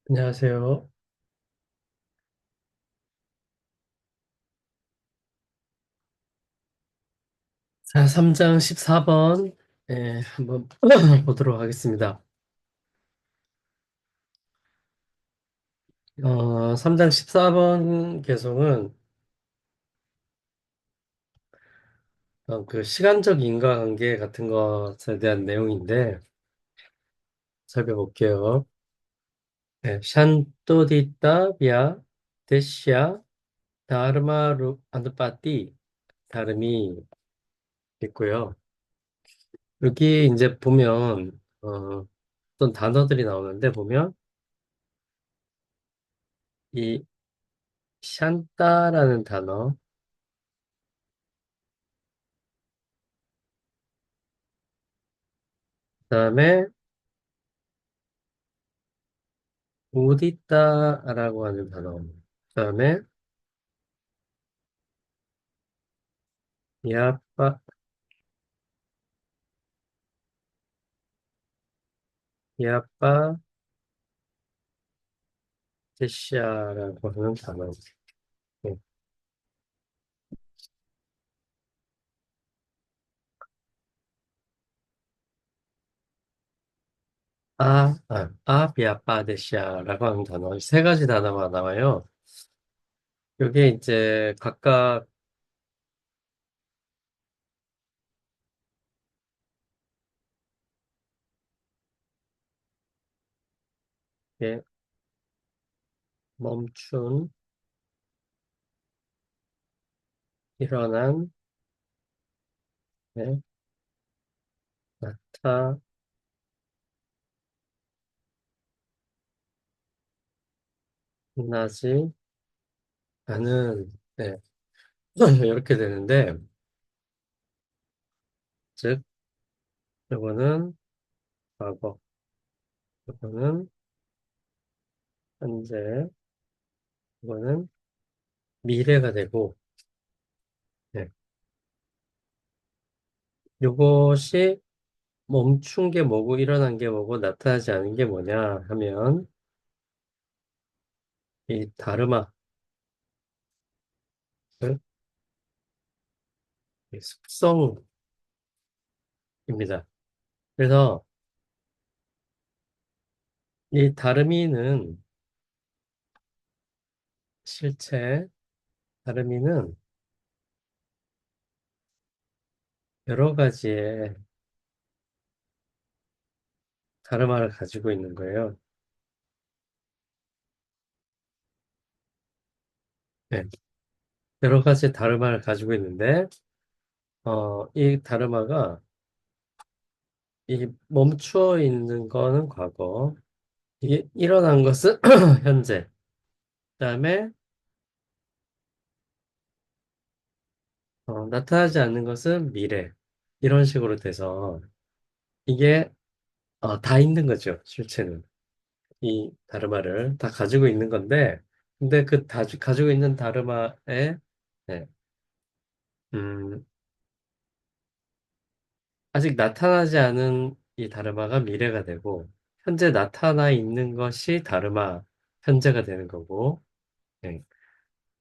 안녕하세요. 자, 3장 14번, 한번 보도록 하겠습니다. 3장 14번 개송은 그 시간적 인과관계 같은 것에 대한 내용인데 살펴볼게요. 샨토디타 비아 데시아 다르마루 안드파티 다름이 있고요. 여기 이제 보면 어떤 단어들이 나오는데 보면 이 샨따라는 단어, 그다음에 우디따라고 하는 단어. 그다음에 야빠 야빠 제시아라고 하는 단어. 네. 아비아빠데시아라고 하는 단어. 세 가지 단어가 나와요. 이게 이제 각각 예, 멈춘, 일어난, 예, 나타나지 않은, 네, 이렇게 되는데, 즉, 이거는 과거, 이거는 현재, 이거는 미래가 되고, 네, 요것이 멈춘 게 뭐고 일어난 게 뭐고 나타나지 않은 게 뭐냐 하면 이 다르마, 그 이 속성입니다. 그래서 이 다름이는 실체, 다름이는 여러 가지의 다르마를 가지고 있는 거예요. 네, 여러 가지 다르마를 가지고 있는데 이 다르마가 이 멈추어 있는 거는 과거, 이게 일어난 것은 현재, 그다음에 나타나지 않는 것은 미래, 이런 식으로 돼서 이게 다 있는 거죠, 실체는. 이 다르마를 다 가지고 있는 건데, 근데 그 가지고 있는 다르마에, 네, 음, 아직 나타나지 않은 이 다르마가 미래가 되고, 현재 나타나 있는 것이 다르마, 현재가 되는 거고, 네,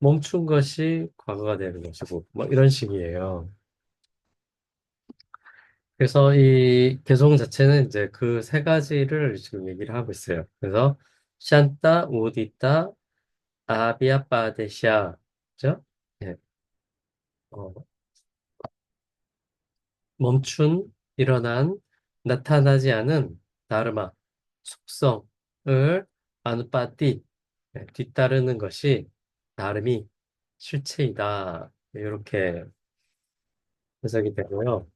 멈춘 것이 과거가 되는 것이고, 뭐 이런 식이에요. 그래서 이 개성 자체는 이제 그 세 가지를 지금 얘기를 하고 있어요. 그래서 샨따, 우디따, 아비아빠데샤, 그죠? 예, 어, 멈춘, 일어난, 나타나지 않은 다르마, 속성을 아누빠띠, 뒤따르는 것이 다름이 실체이다. 이렇게 해석이 되고요.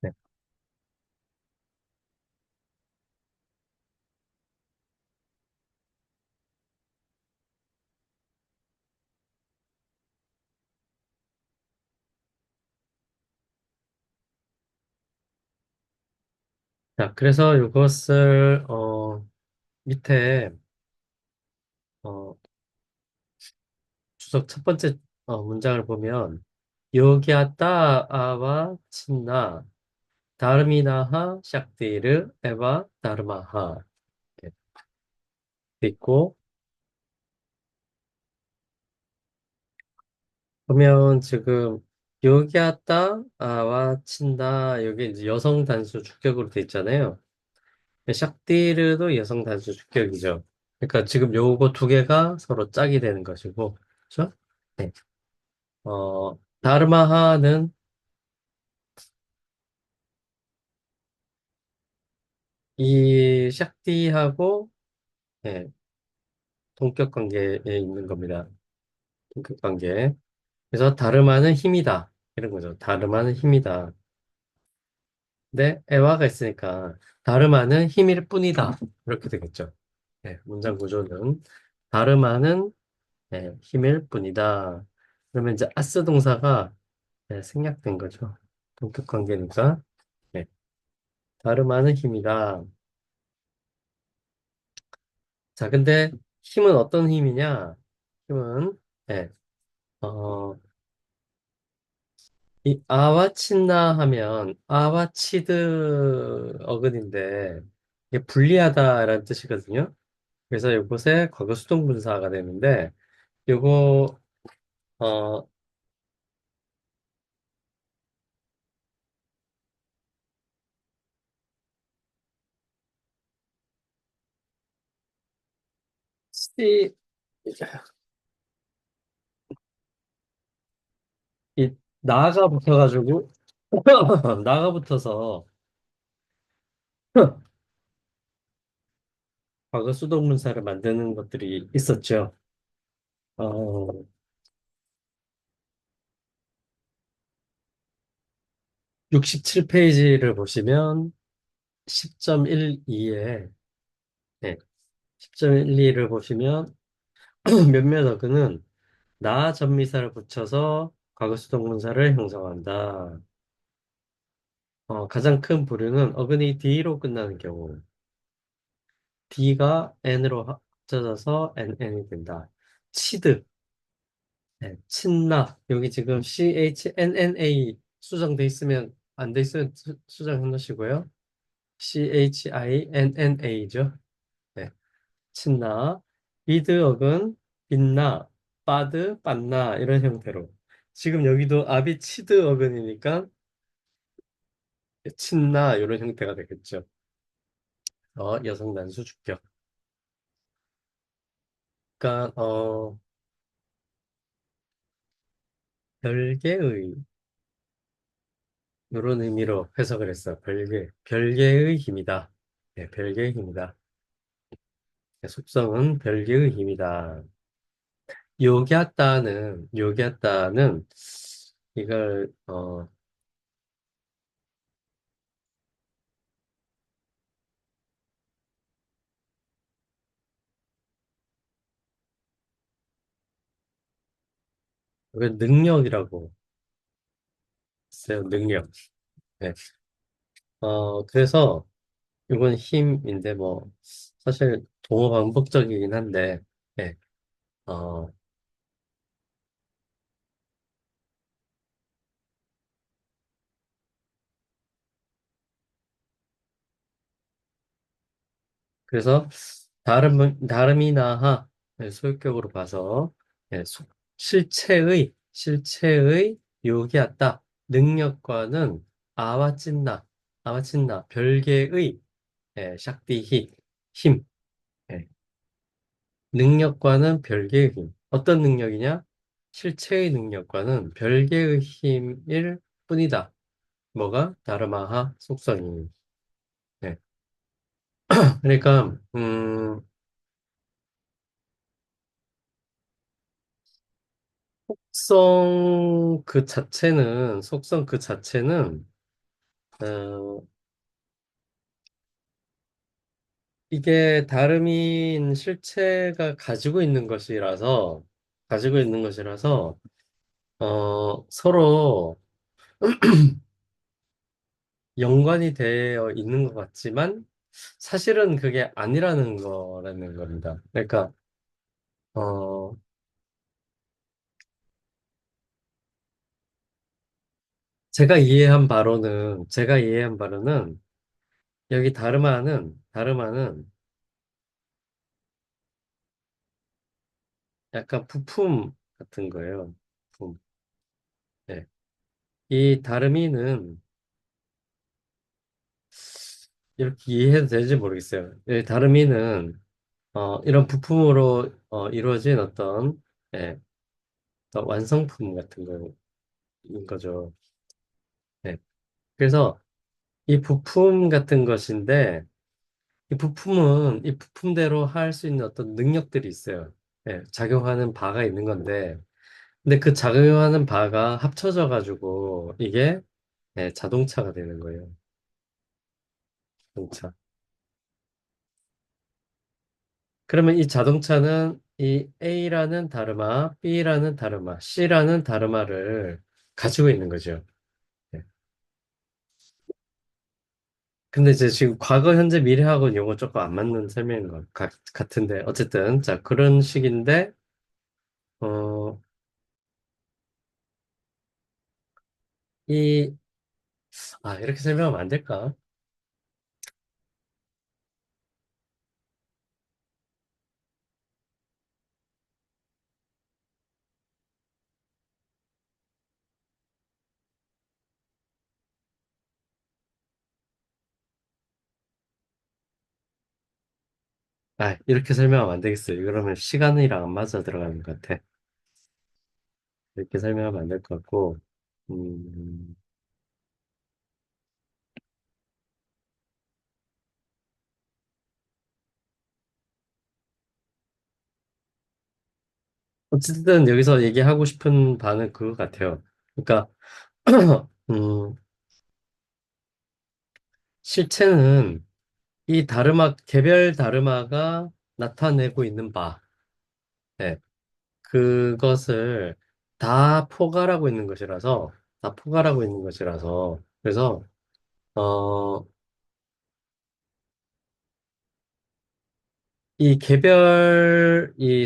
네. 자, 그래서 이것을 밑에 어, 주석 첫 번째 문장을 보면 요기야따 아와 친나 다르미나하 샥디르 에바 다르마하 이렇게 있고 그러면 지금 요기야따 아와 친다 여기 이제 여성 단수 주격으로 돼 있잖아요. 샥디르도 여성 단수 주격이죠. 그러니까 지금 요거 두 개가 서로 짝이 되는 것이고, 그렇죠? 네. 다르마하는 이 샥디하고 네, 동격 관계에 있는 겁니다. 동격 관계. 그래서 다르마는 힘이다. 이런 거죠. 다르마는 힘이다. 근데 에와가 있으니까 다르마는 힘일 뿐이다. 이렇게 되겠죠. 네, 문장 구조는 다르마는 네, 힘일 뿐이다. 그러면 이제 아스 동사가 네, 생략된 거죠. 동격 관계니까. 네, 다르마는 힘이다. 자, 근데 힘은 어떤 힘이냐? 힘은 네, 어, 이 아와친나 하면 아와치드 어근인데 이게 불리하다라는 뜻이거든요. 그래서 이곳에 과거 수동분사가 되는데 요거 어 시, 이 나가 붙어가지고 나가 붙어서 과거 수동분사를 만드는 것들이 있었죠. 어 67페이지를 보시면 10.12에 네, 10.12를 보시면 몇몇 어근은 나 전미사를 붙여서 과거 수동문사를 형성한다. 가장 큰 부류는 어근이 D로 끝나는 경우. D가 N으로 합쳐져서 NN이 된다. 치드, 네, 친나. 여기 지금 CHNNA 수정돼 있으면, 안 돼 있으면 수정해 놓으시고요. CHINNA죠. 네, 친나. 비드억은 빛나, 빠드, 빤나 이런 형태로. 지금 여기도 아비치드 어근이니까 친나 이런 형태가 되겠죠. 여성 단수 주격. 그러니까 별개의 이런 의미로 해석을 했어요. 별개의 힘이다. 네, 별개의 힘이다. 네, 속성은 별개의 힘이다. 요기였다는 이걸 이걸 능력이라고 했어요. 능력. 네. 그래서 이건 힘인데 뭐 사실 동어 반복적이긴 한데 예. 어, 그래서 다름이나하 예, 소유격으로 봐서 예, 실체의 요기였다. 능력과는 아와찐나 별개의 예, 샥디히 힘 예, 능력과는 별개의 힘. 어떤 능력이냐? 실체의 능력과는 별개의 힘일 뿐이다. 뭐가? 다르마하 속성이. 네. 그러니까, 속성 그 자체는, 어, 이게 다름인 실체가 가지고 있는 것이라서, 서로 연관이 되어 있는 것 같지만, 사실은 그게 아니라는 거라는 겁니다. 그러니까, 어, 제가 이해한 바로는 여기 다르마는 약간 부품 같은 거예요. 부품. 네. 이 다름이는 이렇게 이해해도 되는지 모르겠어요. 이 다름이는 이런 부품으로 이루어진 어떤 예, 어떤 완성품 같은 거인 거죠. 네. 그래서 이 부품 같은 것인데 이 부품대로 할 수 있는 어떤 능력들이 있어요. 예, 작용하는 바가 있는 건데 근데 그 작용하는 바가 합쳐져 가지고 이게 예, 자동차가 되는 거예요. 자동차. 그러면 이 자동차는 이 A라는 다르마, B라는 다르마, C라는 다르마를 가지고 있는 거죠. 예. 근데 이제 지금 과거, 현재, 미래하고는 요거 조금 안 맞는 설명인 것 같은데 어쨌든 자 그런 식인데 어, 이 이렇게 설명하면 안 될까? 이렇게 설명하면 안 되겠어요. 그러면 시간이랑 안 맞아 들어가는 것 같아. 이렇게 설명하면 안 될 것 같고, 음, 어쨌든 여기서 얘기하고 싶은 바는 그거 같아요. 그러니까, 음, 실체는 개별 다르마가 나타내고 있는 바, 네, 그것을 다 포괄하고 있는 것이라서, 그래서, 어, 이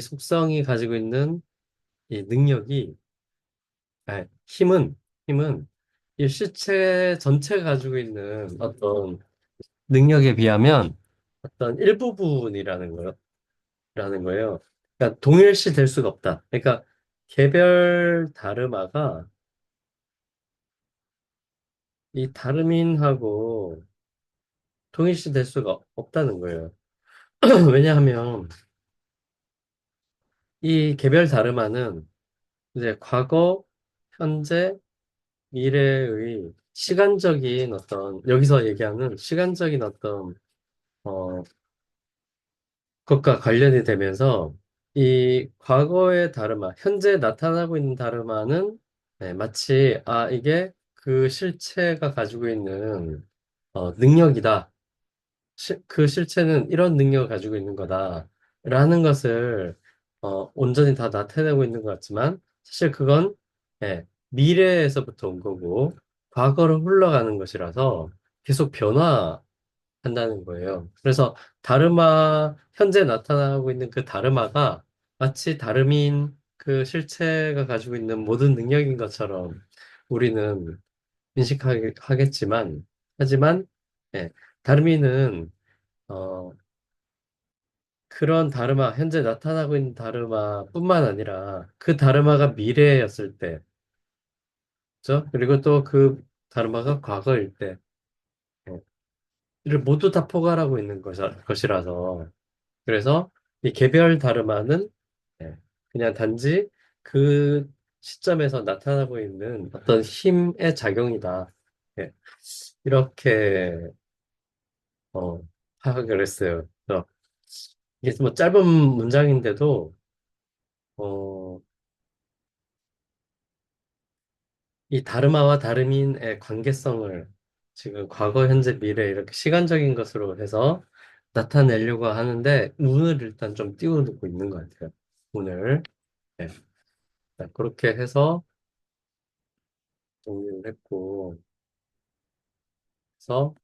속성이 가지고 있는 이 능력이, 힘은 이 실체 전체가 가지고 있는 어떤 능력에 비하면 어떤 일부분이라는 거예요. 그러니까 동일시 될 수가 없다. 그러니까 개별 다르마가 이 다르민하고 동일시 될 수가 없다는 거예요. 왜냐하면 이 개별 다르마는 이제 과거, 현재, 미래의 시간적인 어떤 여기서 얘기하는 시간적인 어떤 어, 것과 관련이 되면서 이 과거의 다르마, 현재 나타나고 있는 다르마는 네, 마치 이게 그 실체가 가지고 있는 능력이다. 그 실체는 이런 능력을 가지고 있는 거다. 라는 것을 온전히 다 나타내고 있는 것 같지만 사실 그건 미래에서부터 온 거고 과거로 흘러가는 것이라서 계속 한다는 거예요. 그래서 현재 나타나고 있는 그 다르마가 마치 다름인 그 실체가 가지고 있는 모든 능력인 것처럼 우리는 인식하겠지만, 하지만, 예, 다름이는, 어, 그런 현재 나타나고 있는 다르마뿐만 아니라 그 다르마가 미래였을 때, 그죠? 그리고 또 그 다르마가 과거일 때, 예, 이를 모두 다 포괄하고 있는 것이라서, 그래서 이 개별 다르마는 예, 그냥 단지 그 시점에서 나타나고 있는 어떤 힘의 작용이다. 예, 이렇게 어, 파악을 했어요. 그래서 이게 뭐 짧은 문장인데도 어, 이 다르마와 다름인의 관계성을 지금 과거, 현재, 미래 이렇게 시간적인 것으로 해서 나타내려고 하는데 운을 일단 좀 띄워두고 있는 것 같아요. 운을. 네. 자, 그렇게 해서 정리를 했고, 그래서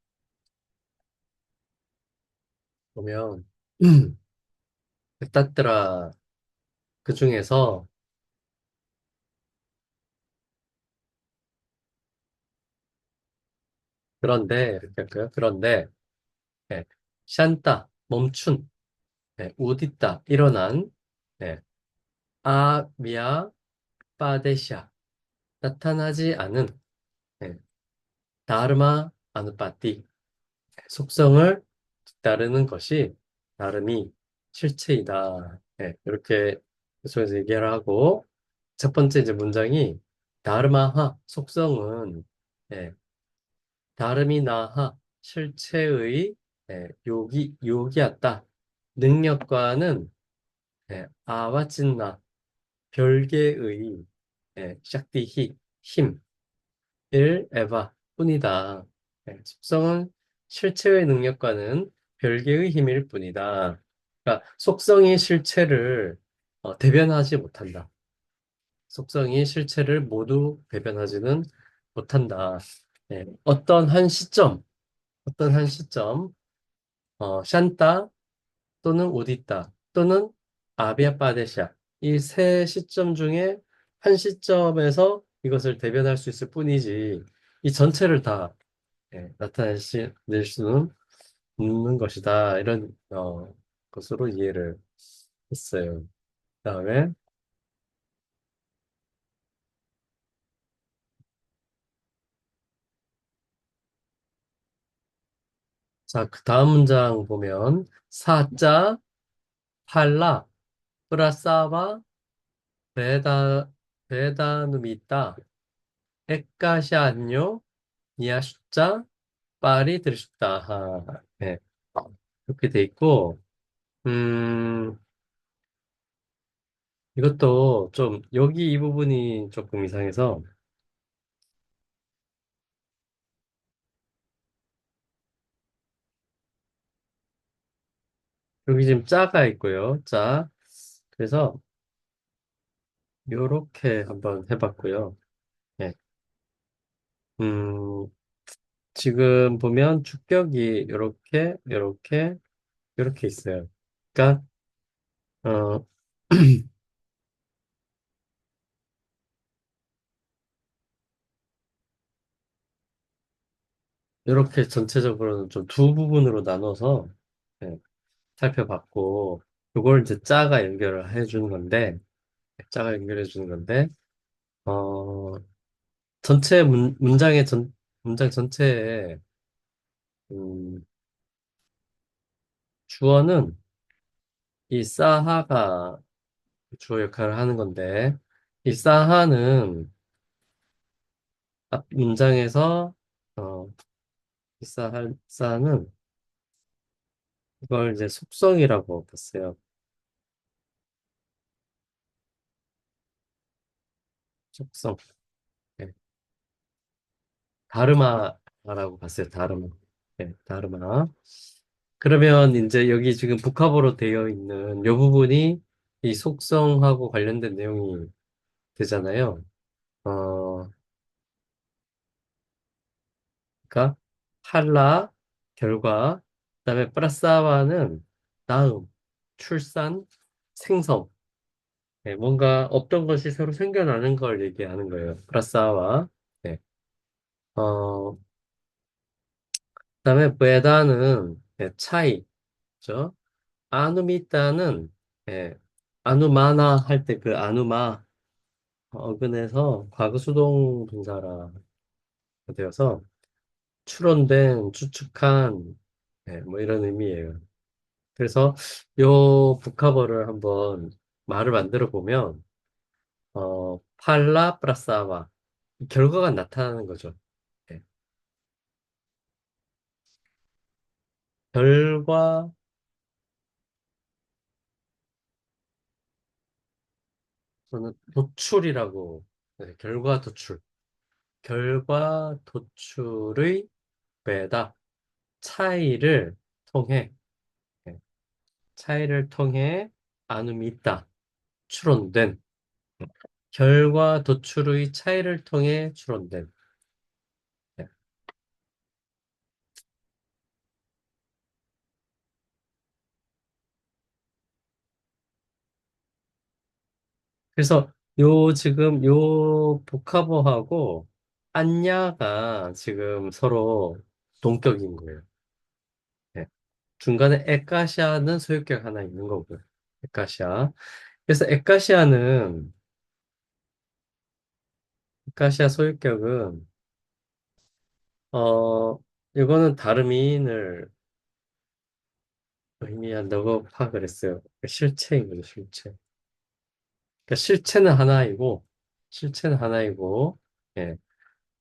보면, 닥터라 그 중에서 그런데, 이렇게 할까요? 그런데, 예, 샨다, 멈춘, 예, 우디다, 일어난, 예, 아미아 빠데샤, 나타나지 않은, 예, 다르마 아누파티, 속성을 따르는 것이 나름이 실체이다. 예, 이렇게 계속해서 얘기를 하고, 첫 번째 이제 문장이, 다르마하, 속성은, 예, 다름이 나하, 실체의, 예, 요기였다. 능력과는, 예, 아와 찐나, 별개의, 예, 샥디히, 힘, 일, 에바, 뿐이다. 예, 속성은 실체의 능력과는 별개의 힘일 뿐이다. 그러니까 속성이 실체를 대변하지 못한다. 속성이 실체를 모두 대변하지는 못한다. 예, 어떤 한 시점, 샨따 또는 우디따 또는 아비아 빠데샤 이 세 시점 중에 한 시점에서 이것을 대변할 수 있을 뿐이지 이 전체를 다 나타낼 수는 없는 것이다. 이런 것으로 이해를 했어요. 그다음에 자, 그 다음 문장 보면 사자 팔라 프라사와 베다 베다누미다 엑가샤뇨 니아숫자 파리 들슈다. 네, 이렇게 돼 있고, 음, 이것도 좀, 여기 이 부분이 조금 이상해서, 여기 지금 짜가 있고요. 짜. 그래서, 요렇게 한번 해봤고요. 예. 음, 지금 보면 주격이 요렇게 있어요. 그러니까, 어, 요렇게 전체적으로는 좀 두 부분으로 나눠서, 예, 살펴봤고, 요걸 이제 짜가 연결을 해주는 건데, 짝을 연결해 주는 건데, 어, 전체 문장 전체에, 음, 주어는 이 사하가 주어 역할을 하는 건데, 이 사하는 앞 문장에서, 어, 이 사하는 이걸 이제 속성이라고 봤어요. 속성. 네. 다르마라고 봤어요. 다르마. 네, 다르마. 그러면 이제 여기 지금 복합어로 되어 있는 이 부분이 이 속성하고 관련된 내용이 되잖아요. 어, 그러니까 팔라 결과, 그다음에 프라사와는 낳음, 출산, 생성. 네, 뭔가 없던 것이 새로 생겨나는 걸 얘기하는 거예요. 프라사와. 네. 그다음에 베다는 차이, 죠. 아누미따는 아누마나 할 때 그 아누마 어근에서 과거 수동 동사라 되어서 추론된, 추측한, 뭐 이런 의미예요. 그래서 요 북커버를 한번 말을 만들어 보면, 팔라 프라사와 결과가 나타나는 거죠. 예. 결과, 저는 도출이라고, 결과 도출. 결과 도출의 배다. 차이를 통해, 예, 차이를 통해 나눔이 있다. 추론된. 결과 도출의 차이를 통해 추론된. 네. 그래서 지금 요 복합어하고 안냐가 지금 서로 동격인 거예요. 예. 중간에 에카시아는 소유격 하나 있는 거고요. 에카시아. 그래서 에카시아 소유격은, 어, 이거는 다름인을 의미한다고 파악을 했어요. 실체인 거죠, 실체. 그러니까 실체는 하나이고, 예.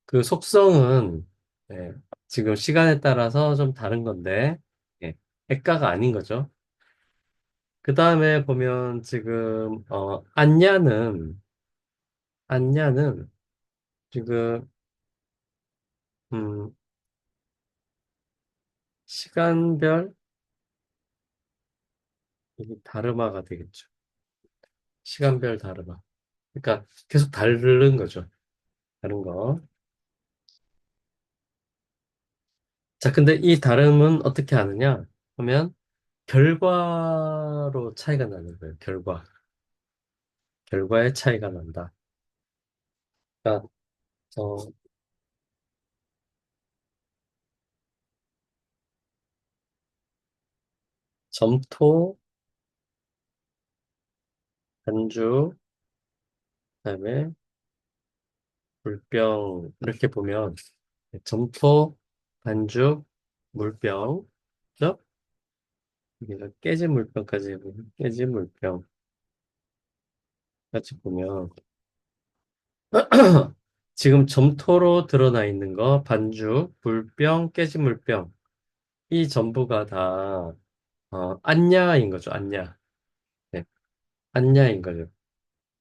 그 속성은, 예, 지금 시간에 따라서 좀 다른 건데, 예, 액가가 아닌 거죠. 그 다음에 보면 지금, 안냐는 지금, 음, 시간별, 이게 다르마가 되겠죠. 시간별 다르마. 그러니까 계속 다른 거죠. 다른 거. 자, 근데 이 다름은 어떻게 아느냐 하면 결과로 차이가 나는 거예요. 결과의 차이가 난다. 그러니까 어, 점토, 반죽, 그다음에 물병 이렇게 보면 점토, 반죽, 물병, 그죠? 여기가 깨진 물병까지 보면 깨진 물병 같이 보면 지금 점토로 드러나 있는 거 반죽, 물병, 깨진 물병 이 전부가 다 안냐인 거죠. 안냐. 네, 안냐인 거죠.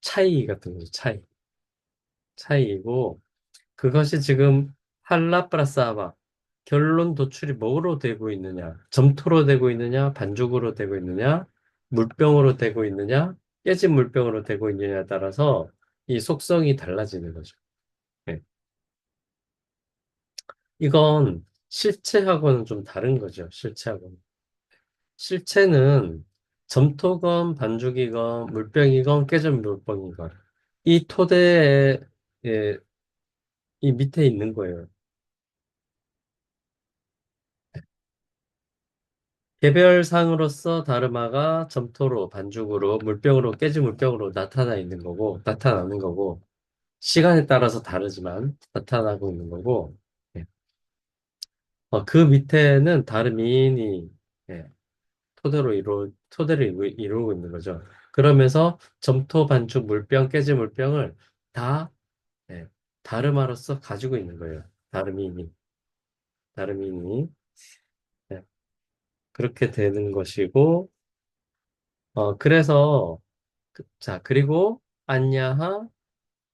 차이 같은 거죠. 차이이고 그것이 지금 할라 플러스 아바 결론 도출이 뭐로 되고 있느냐? 점토로 되고 있느냐? 반죽으로 되고 있느냐? 물병으로 되고 있느냐? 깨진 물병으로 되고 있느냐에 따라서 이 속성이 달라지는 거죠. 네. 이건 실체하고는 좀 다른 거죠. 실체하고는. 실체는 점토건 반죽이건 물병이건 깨진 물병이건 이 토대에 예, 이 밑에 있는 거예요. 개별상으로서 다르마가 점토로 반죽으로 물병으로 깨진 물병으로 나타나는 거고 시간에 따라서 다르지만 나타나고 있는 거고 예. 그 밑에는 다름인이 예, 토대를 이루고 있는 거죠. 그러면서 점토 반죽 물병 깨진 물병을 다 예, 다르마로서 가지고 있는 거예요. 다름인이 예, 그렇게 되는 것이고 그래서 자, 그리고 안냐하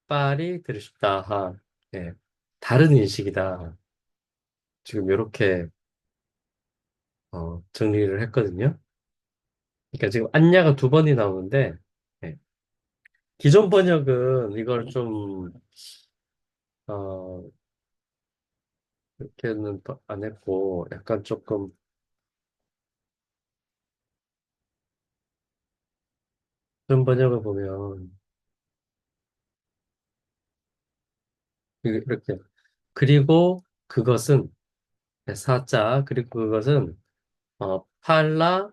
파리 드르시다하. 예. 다른 인식이다. 지금 이렇게 정리를 했거든요. 그러니까 지금 안냐가 두 번이 나오는데 예. 기존 번역은 이걸 좀 어, 이렇게는 안 했고 약간 조금 기존 번역을 보면 이렇게 그리고 그것은 사자 그리고 그것은 팔라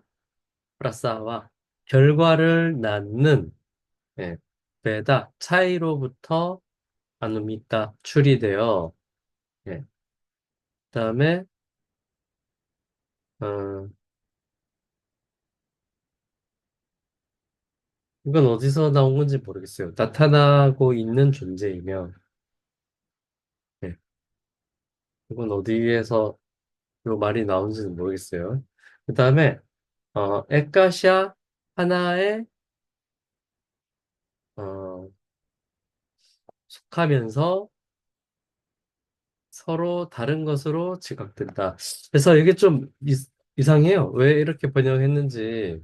프라사와 결과를 낳는 예, 베다 차이로부터 아누미타 추리되어 예, 그다음에 어, 이건 어디서 나온 건지 모르겠어요. 나타나고 있는 존재이며 예, 이건 어디에서 이 말이 나온지는 모르겠어요. 그다음에 에카시아 하나에 어, 속하면서 서로 다른 것으로 지각된다. 그래서 이게 좀 이상해요. 왜 이렇게 번역했는지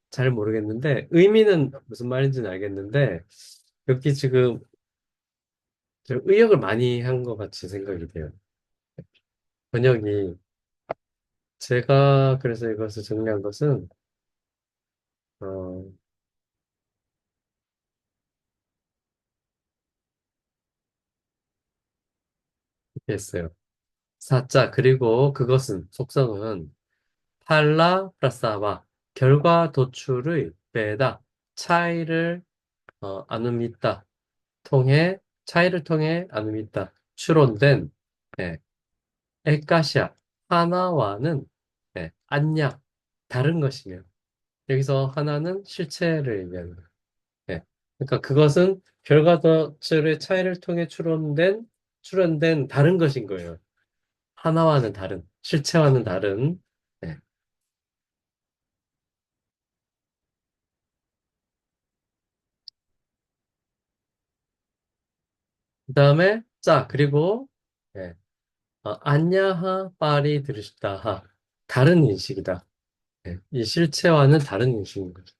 잘 모르겠는데 의미는 무슨 말인지는 알겠는데 여기 지금 좀 의역을 많이 한 것 같이 생각이 돼요. 번역이 제가 그래서 이것을 정리한 것은 이렇게 했어요. 사자, 그리고 그것은, 속성은, 팔라 플러스아바, 결과 도출의 빼다, 차이를, 나눔있다, 차이를 통해 나눔있다, 추론된, 예, 에카시아, 하나와는, 예, 안냐, 다른 것이며, 여기서 하나는 실체를 얘기하는 거예요. 예. 그러니까 그것은 결과 도출의 차이를 통해 추론된 다른 것인 거예요. 하나와는 다른, 실체와는 다른. 예. 그다음에 자 그리고 예. 안냐하 파리 드르시다하 다른 인식이다. 예. 이 실체와는 다른 인식인 거죠.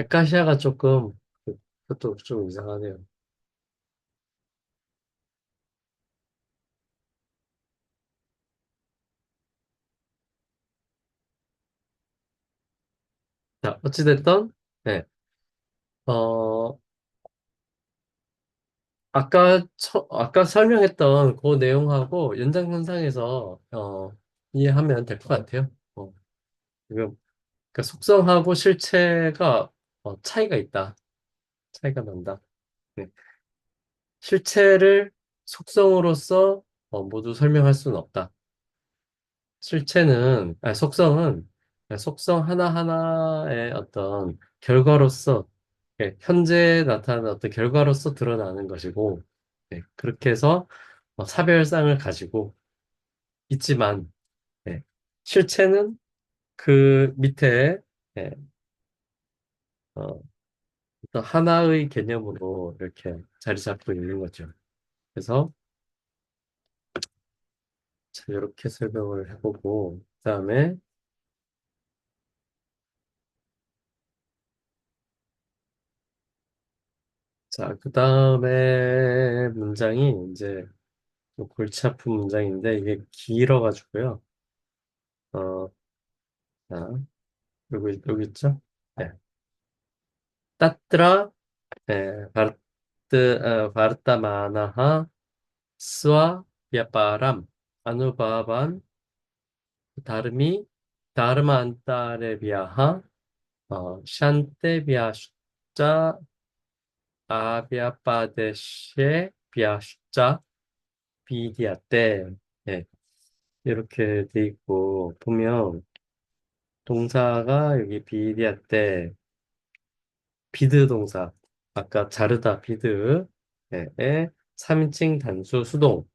카시아가 조금 그것도 좀 이상하네요. 자 어찌됐든 예. 어 아까 설명했던 그 내용하고 연장선상에서 이해하면 될 것 같아요. 지금 그러니까 속성하고 실체가 차이가 있다. 차이가 난다. 네. 실체를 속성으로서 모두 설명할 수는 없다. 속성은 속성 하나하나의 어떤 결과로서 현재 나타나는 어떤 결과로서 드러나는 것이고 그렇게 해서 사별상을 가지고 있지만 예, 실체는 그 밑에 예, 어, 어떤 하나의 개념으로 이렇게 자리 잡고 있는 거죠. 그래서 자, 이렇게 설명을 해보고 그다음에 자, 그다음에 문장이 이제 좀 골치 아픈 문장인데 이게 길어가지고요. 어, 자, 여기 있죠? 네. 따뜨라 바르타 마나하 스와 비아빠람 아누바반 다름이 다르만타레 비아하 샨테 비아 숫자 아비아빠데시에 비아 숫자 비디아떼 예, 이렇게 돼 있고 보면 동사가 여기 비디아떼 비드 동사 아까 자르다 비드 에 3인칭 단수 수동인데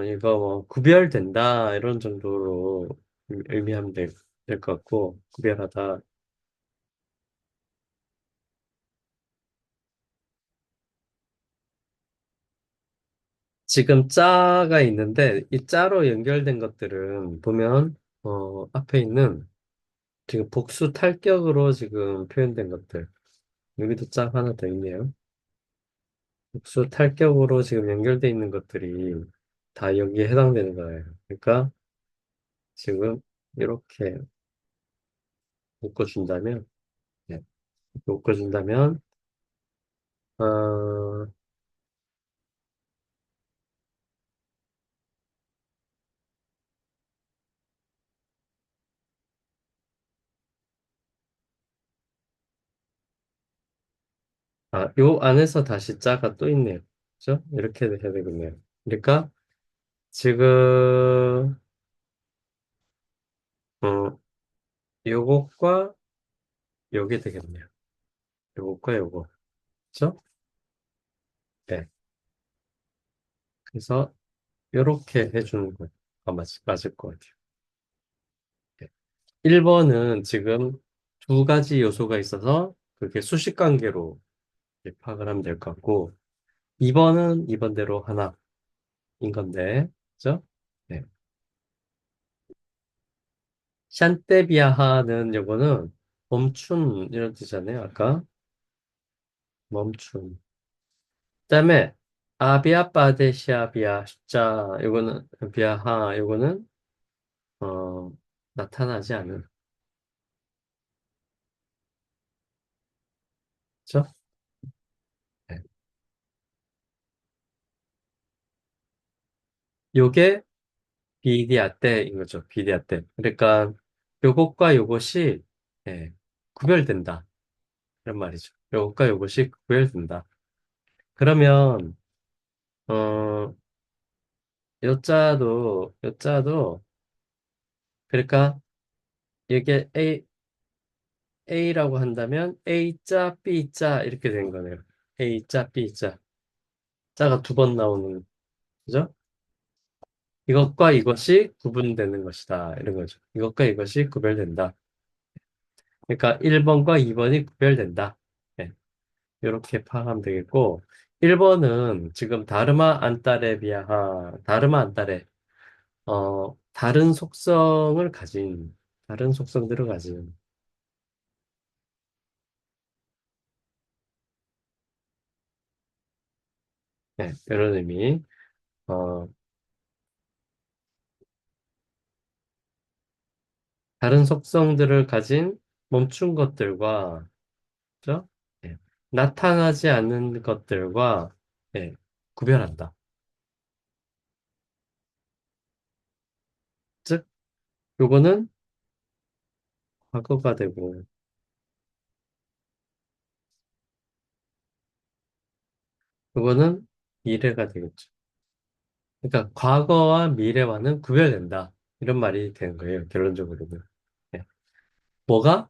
이거 뭐 구별된다 이런 정도로 의미하면 될 것 같고 구별하다 지금 자가 있는데 이 자로 연결된 것들은 보면 앞에 있는 지금 복수 탈격으로 지금 표현된 것들 여기도 자 하나 더 있네요. 복수 탈격으로 지금 연결돼 있는 것들이 다 여기에 해당되는 거예요. 그러니까 지금 이렇게 묶어준다면 네, 묶어준다면 어, 요 안에서 다시 자가 또 있네요. 그죠? 이렇게 해야 되겠네요. 그러니까 지금 어, 요것과 요게 되겠네요. 요것과 요거. 그죠? 네. 그래서 요렇게 해주는 거 맞을 것 같아요. 네. 1번은 지금 두 가지 요소가 있어서 그게 수식 관계로 이렇게 파악을 하면 될 것 같고 2번은 2번대로 하나인 건데 그죠? 네. 샨떼비아하는 요거는 멈춤 이런 뜻이잖아요. 아까 멈춤. 그다음에 아비아 빠데시아 비아 숫자 요거는 비아하 요거는 어 나타나지 않은 그죠? 네. 요게 비디아 때인 거죠. 비디아 때. 그러니까 요것과 요것이 예, 구별된다. 이런 말이죠. 요것과 요것이 구별된다. 그러면 어 요자도 그러니까 이게 A라고 한다면 A자 B자 이렇게 된 거네요. A자 B자 자가 두 번 나오는 그죠? 이것과 이것이 구분되는 것이다. 이런 거죠. 이것과 이것이 구별된다. 그러니까 1번과 2번이 구별된다. 네, 이렇게 파악하면 되겠고 1번은 지금 다르마 안따레 비아하 다르마 안따레 다른 속성을 가진 다른 속성들을 가진 네, 이런 의미 어, 다른 속성들을 가진 멈춘 것들과 그죠? 네, 나타나지 않는 것들과 네, 구별한다. 즉, 요거는 과거가 되고, 요거는 미래가 되겠죠. 그러니까 과거와 미래와는 구별된다. 이런 말이 되는 거예요, 결론적으로는. 네. 뭐가?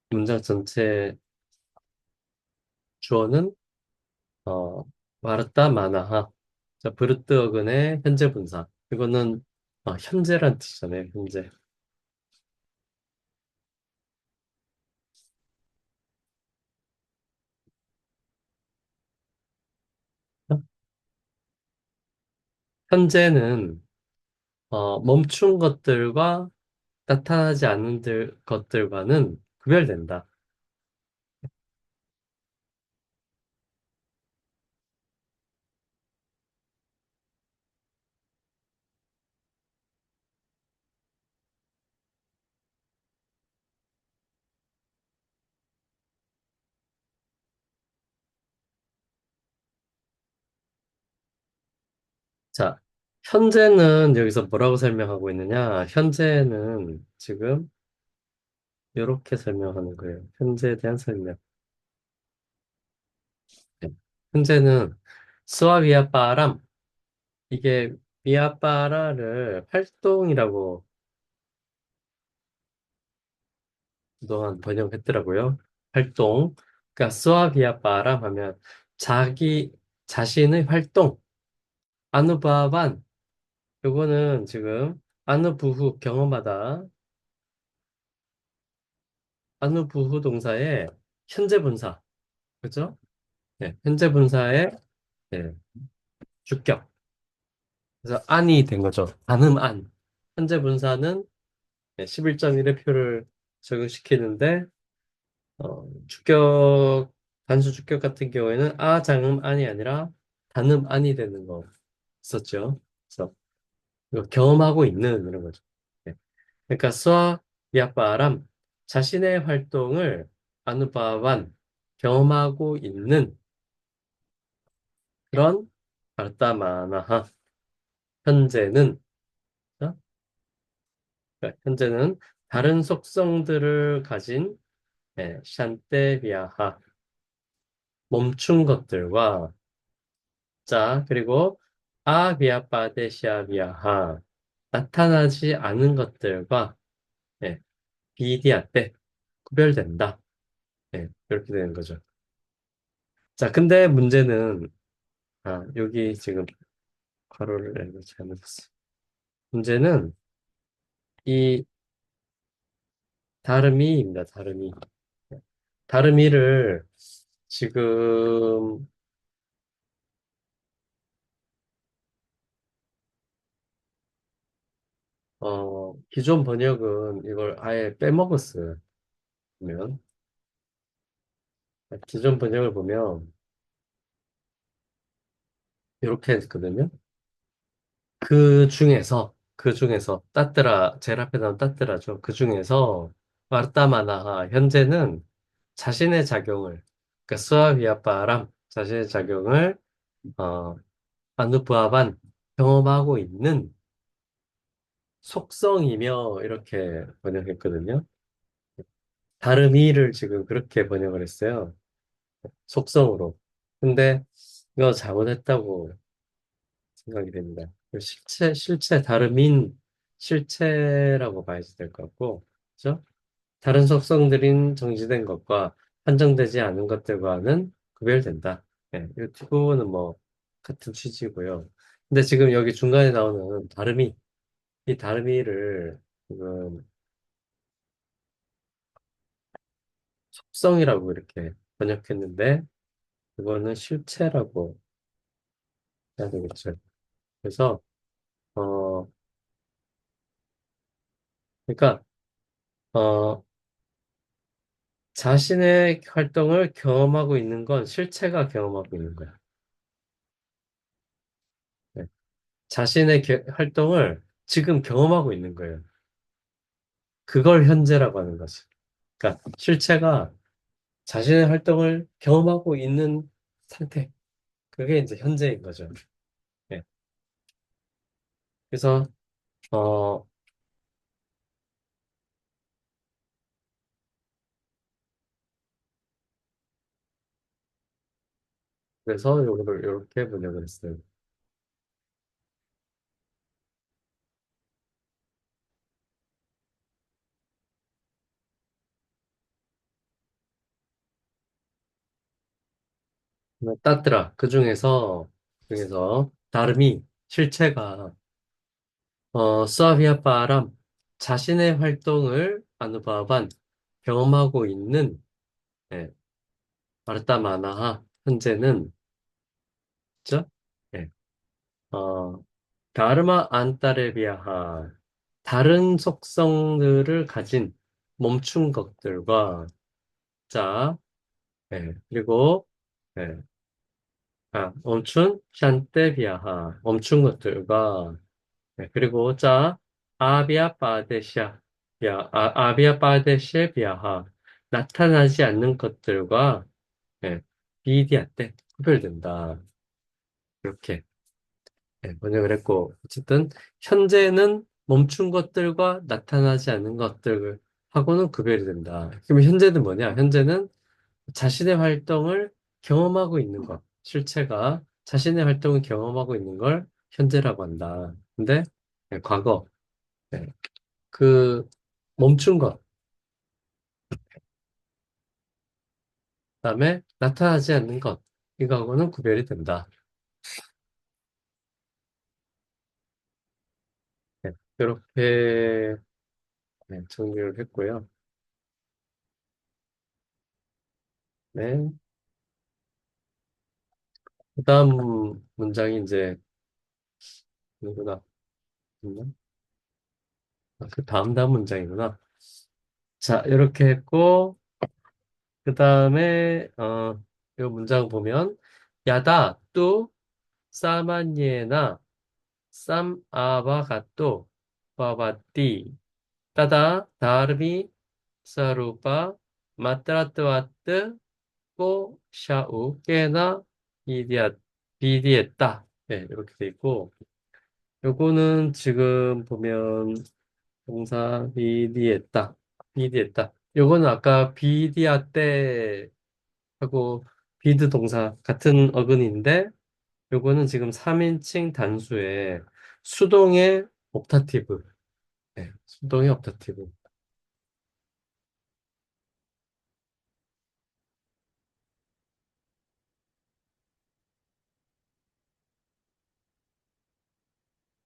문장 전체 주어는, 어, 마르다 마나하. 자, 브루트 어근의 현재 분사. 이거는, 현재란 뜻이잖아요, 현재. 현재는, 멈춘 것들과 나타나지 않는 것들과는 구별된다. 자, 현재는 여기서 뭐라고 설명하고 있느냐? 현재는 지금 이렇게 설명하는 거예요. 현재에 대한 설명. 네. 현재는 스와 위아빠람 이게 위아빠라를 활동이라고 그동안 번역했더라고요. 활동. 그러니까 스와 위아빠람 하면 자기 자신의 활동. 아누바반 요거는 지금 아누부후 경험하다. 아누부후 동사의 현재 분사. 그죠? 네, 현재 분사의 네, 주격. 그래서 안이 된 거죠. 단음 안. 현재 분사는 11.1의 표를 적용시키는데 주격 단수 주격 같은 경우에는 아 장음 안이 아니라 단음 안이 되는 거 있었죠. 그래서 이거 경험하고 있는 이런 거죠. 네. 그러니까 스와 미아빠람 자신의 활동을 아누바완 경험하고 있는 그런 바르타마나하 현재는 어? 그러니까 현재는 다른 속성들을 가진 샨테비아하 멈춘 것들과 자 그리고 아비아파데시아비아하 나타나지 않은 것들과 예, 비디아 때 구별된다. 이렇게 되는 거죠. 자, 근데 문제는 여기 지금 괄호를 내고 잘못했어. 문제는 이 다름이입니다. 다름이. 다름이를 지금 기존 번역은 이걸 아예 빼먹었어요. 보면 기존 번역을 보면 이렇게 했거든요. 그 중에서 따뜨라 제일 앞에 나온 따뜨라죠. 그 중에서 마르타마나하 현재는 자신의 작용을 그러니까 스와비아빠람 자신의 작용을 어 아누부아반 경험하고 있는 속성이며 이렇게 번역했거든요. 다름이를 지금 그렇게 번역을 했어요. 속성으로. 근데 이거 잘못했다고 생각이 됩니다. 실체 다름인 실체라고 봐야 될 것 같고, 그죠? 다른 속성들인 정지된 것과 한정되지 않은 것들과는 구별된다. 예, 이 부분은 뭐 같은 취지고요. 근데 지금 여기 중간에 나오는 다름이, 이 다름이를 지금 속성이라고 이렇게 번역했는데, 그거는 실체라고 해야 되겠죠. 그래서, 어, 그러니까, 어, 자신의 활동을 경험하고 있는 건 실체가 경험하고 있는 거야. 네. 자신의 활동을 지금 경험하고 있는 거예요. 그걸 현재라고 하는 거지. 그러니까 실체가 자신의 활동을 경험하고 있는 상태. 그게 이제 현재인 거죠. 네. 그래서, 어, 그래서 요거를 이렇게 번역을 했어요. 따뜨라. 그 중에서, 다름이, 실체가, 수아비아빠람, 자신의 활동을 아누바반, 경험하고 있는, 예, 마르타 마나하, 현재는, 그죠? 예, 어, 다르마 안타레비아하, 다른 속성들을 가진 멈춘 것들과, 자, 그리고, 예, 멈춘 샨테비아하, 멈춘 것들과, 그리고 자, 아비아 바데시에 비하하, 나타나지 않는 것들과, 비디아 때 구별된다. 이렇게, 번역을 했고, 어쨌든, 현재는 멈춘 것들과 나타나지 않는 것들 하고는 구별이 된다. 그러면 현재는 뭐냐? 현재는 자신의 활동을 경험하고 있는 것, 실체가 자신의 활동을 경험하고 있는 걸 현재라고 한다. 근데, 과거, 네, 그 멈춘 것, 그다음에 나타나지 않는 것, 이거하고는 구별이 된다. 네, 이렇게 정리를 했고요. 네, 그다음 문장이 이제 이구나. 그 다음 문장이구나. 자, 이렇게 했고 그다음에 이 문장 보면 야다 또 사마니에나 쌈 아바가또 바바띠 따다 다르미 사루파 마트라트와트 고 샤우 깨나 비디아 비디했다. 네, 이렇게 돼 있고 요거는 지금 보면 동사 비디했다. 요거는 아까 비디아 때 하고 비드 동사 같은 어근인데 요거는 지금 3인칭 단수의 수동의 옵타티브. 네, 수동의 옵타티브.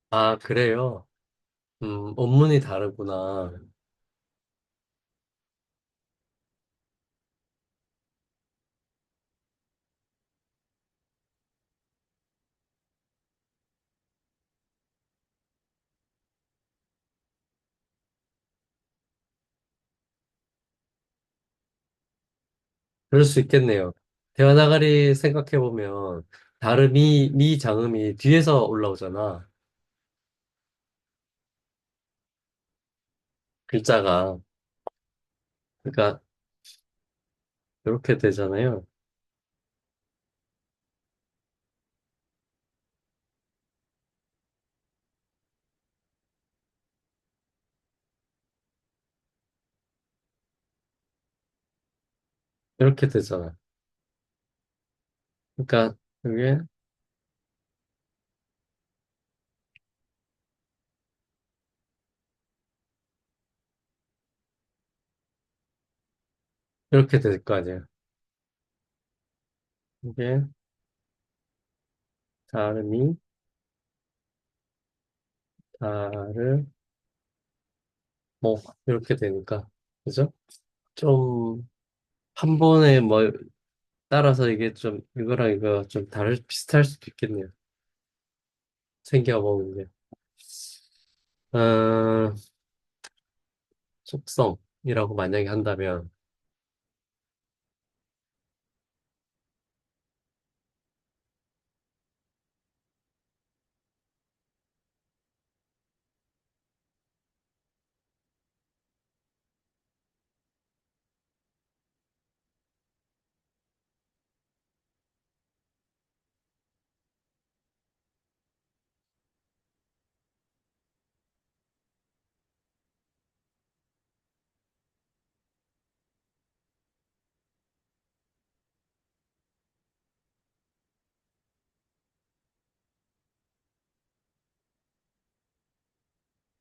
아, 그래요. 원문이 다르구나. 그럴 수 있겠네요. 대화나가리 생각해보면 다름이, 미 장음이 뒤에서 올라오잖아. 글자가. 그러니까, 이렇게 되잖아요. 이렇게 되잖아. 그러니까, 이게, 이렇게 될 거 아니야. 이게, 다름이, 다를, 뭐, 이렇게 되니까. 그죠? 좀, 한 번에 뭐, 따라서 이게 좀, 이거랑 이거 좀 비슷할 수도 있겠네요. 생겨보는 게. 어, 속성이라고 만약에 한다면,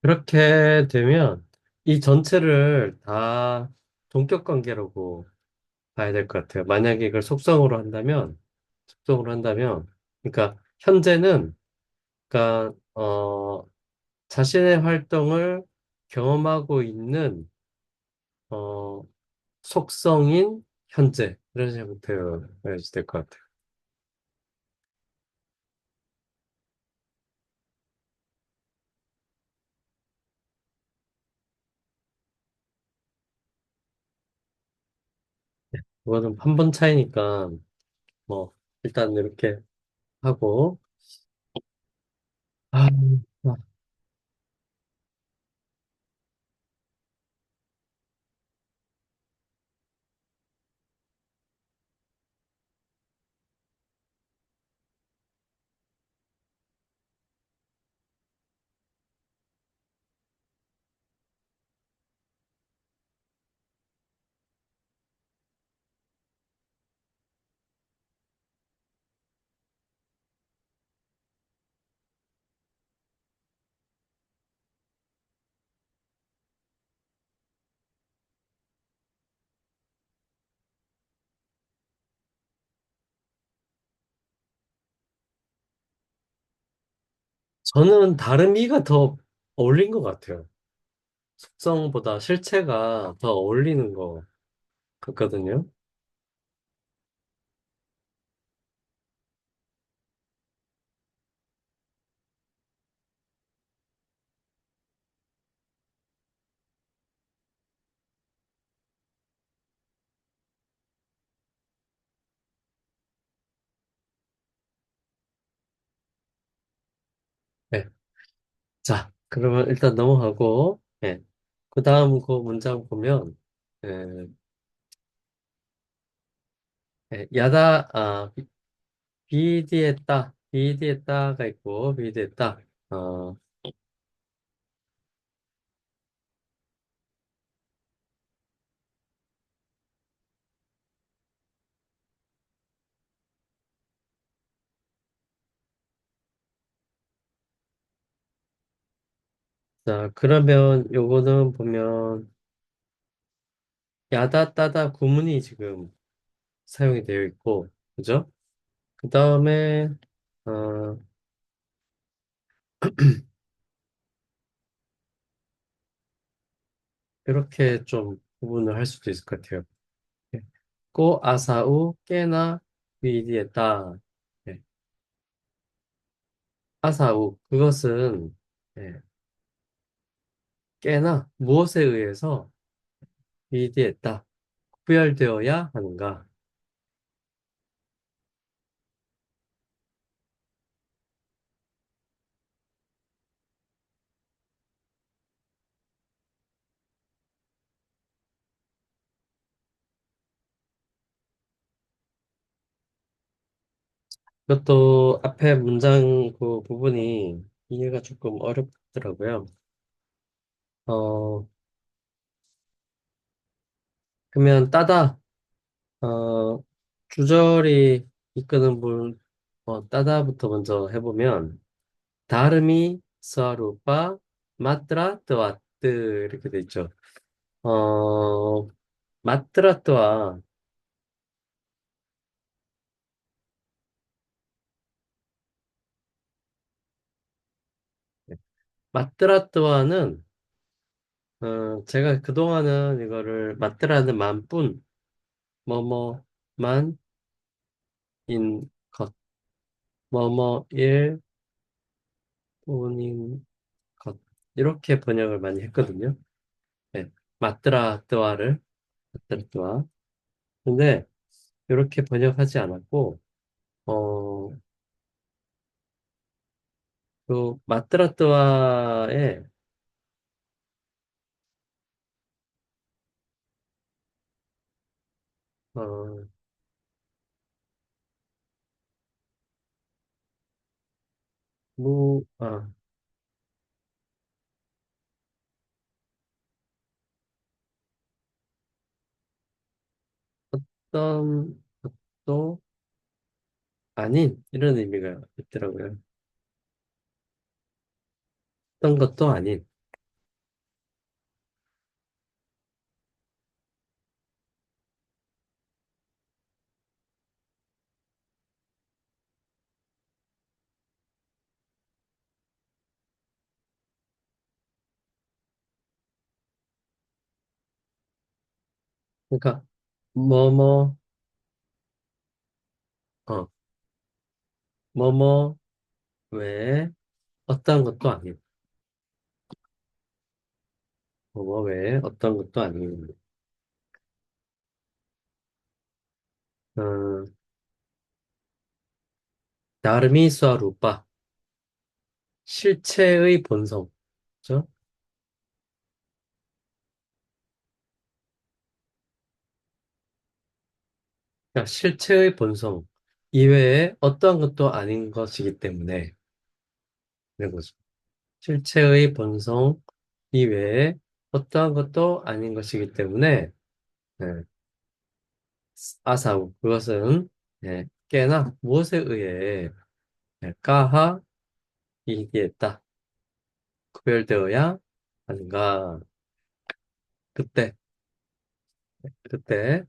그렇게 되면, 이 전체를 다 동격 관계라고 봐야 될 것 같아요. 만약에 이걸 속성으로 한다면, 그러니까, 현재는, 그러니까, 자신의 활동을 경험하고 있는, 어, 속성인 현재. 이런 식으로 되어야지 될 것 같아요. 그거는 한 번 차이니까, 뭐, 일단 이렇게 하고, 아, 저는 다름이가 더 어울린 것 같아요. 속성보다 실체가 더 어울리는 것 같거든요. 네. 자, 그러면 일단 넘어가고, 네. 그 다음 그 문장 보면, 예, 비디했다가 있고, 비디했다. 어, 자, 그러면 요거는 보면, 야다, 따다 구문이 지금 사용이 되어 있고, 그죠? 그 다음에, 어, 이렇게 좀 구분을 할 수도 있을 것 같아요. 예. 꼬, 아사우, 깨나, 비디했다. 예. 아사우, 그것은, 예, 깨나, 무엇에 의해서 비디했다. 구별되어야 하는가. 그것도 앞에 문장 그 부분이 이해가 조금 어렵더라고요. 어, 그러면 따다, 어, 주절이 이끄는 분, 따다부터 먼저 해보면, 다르미, 스와루파, 마트라, 뜨와뜨, 이렇게 돼 있죠. 어, 마트라, 뜨와, 마트라, 뜨와는, 제가 그동안은 이거를 마트라는 만뿐, 뭐뭐만, 인 것, 뭐뭐일 뿐인 것, 이렇게 번역을 많이 했거든요. 네. 마트라, 뜨와를, 마트라, 뜨와. 근데, 이렇게 번역하지 않았고, 어, 그 마트라, 뜨와의, 어, 아, 어떤 것도 아닌 이런 의미가 있더라고요. 어떤 것도 아닌. 그러니까 뭐뭐 어 뭐뭐 외에 어떤 것도 아닌. 뭐뭐 외에 어떤 것도 아닌. 어, 다르미 수아루파 실체의 본성. 그죠? 그러니까 실체의 본성 이외에 어떤 것도 아닌 것이기 때문에 이런 거죠. 실체의 본성 이외에 어떠한 것도 아닌 것이기 때문에 네, 아사우 그것은 네, 깨나 무엇에 의해 네, 까하 이기했다 구별되어야 하는가 그때 그때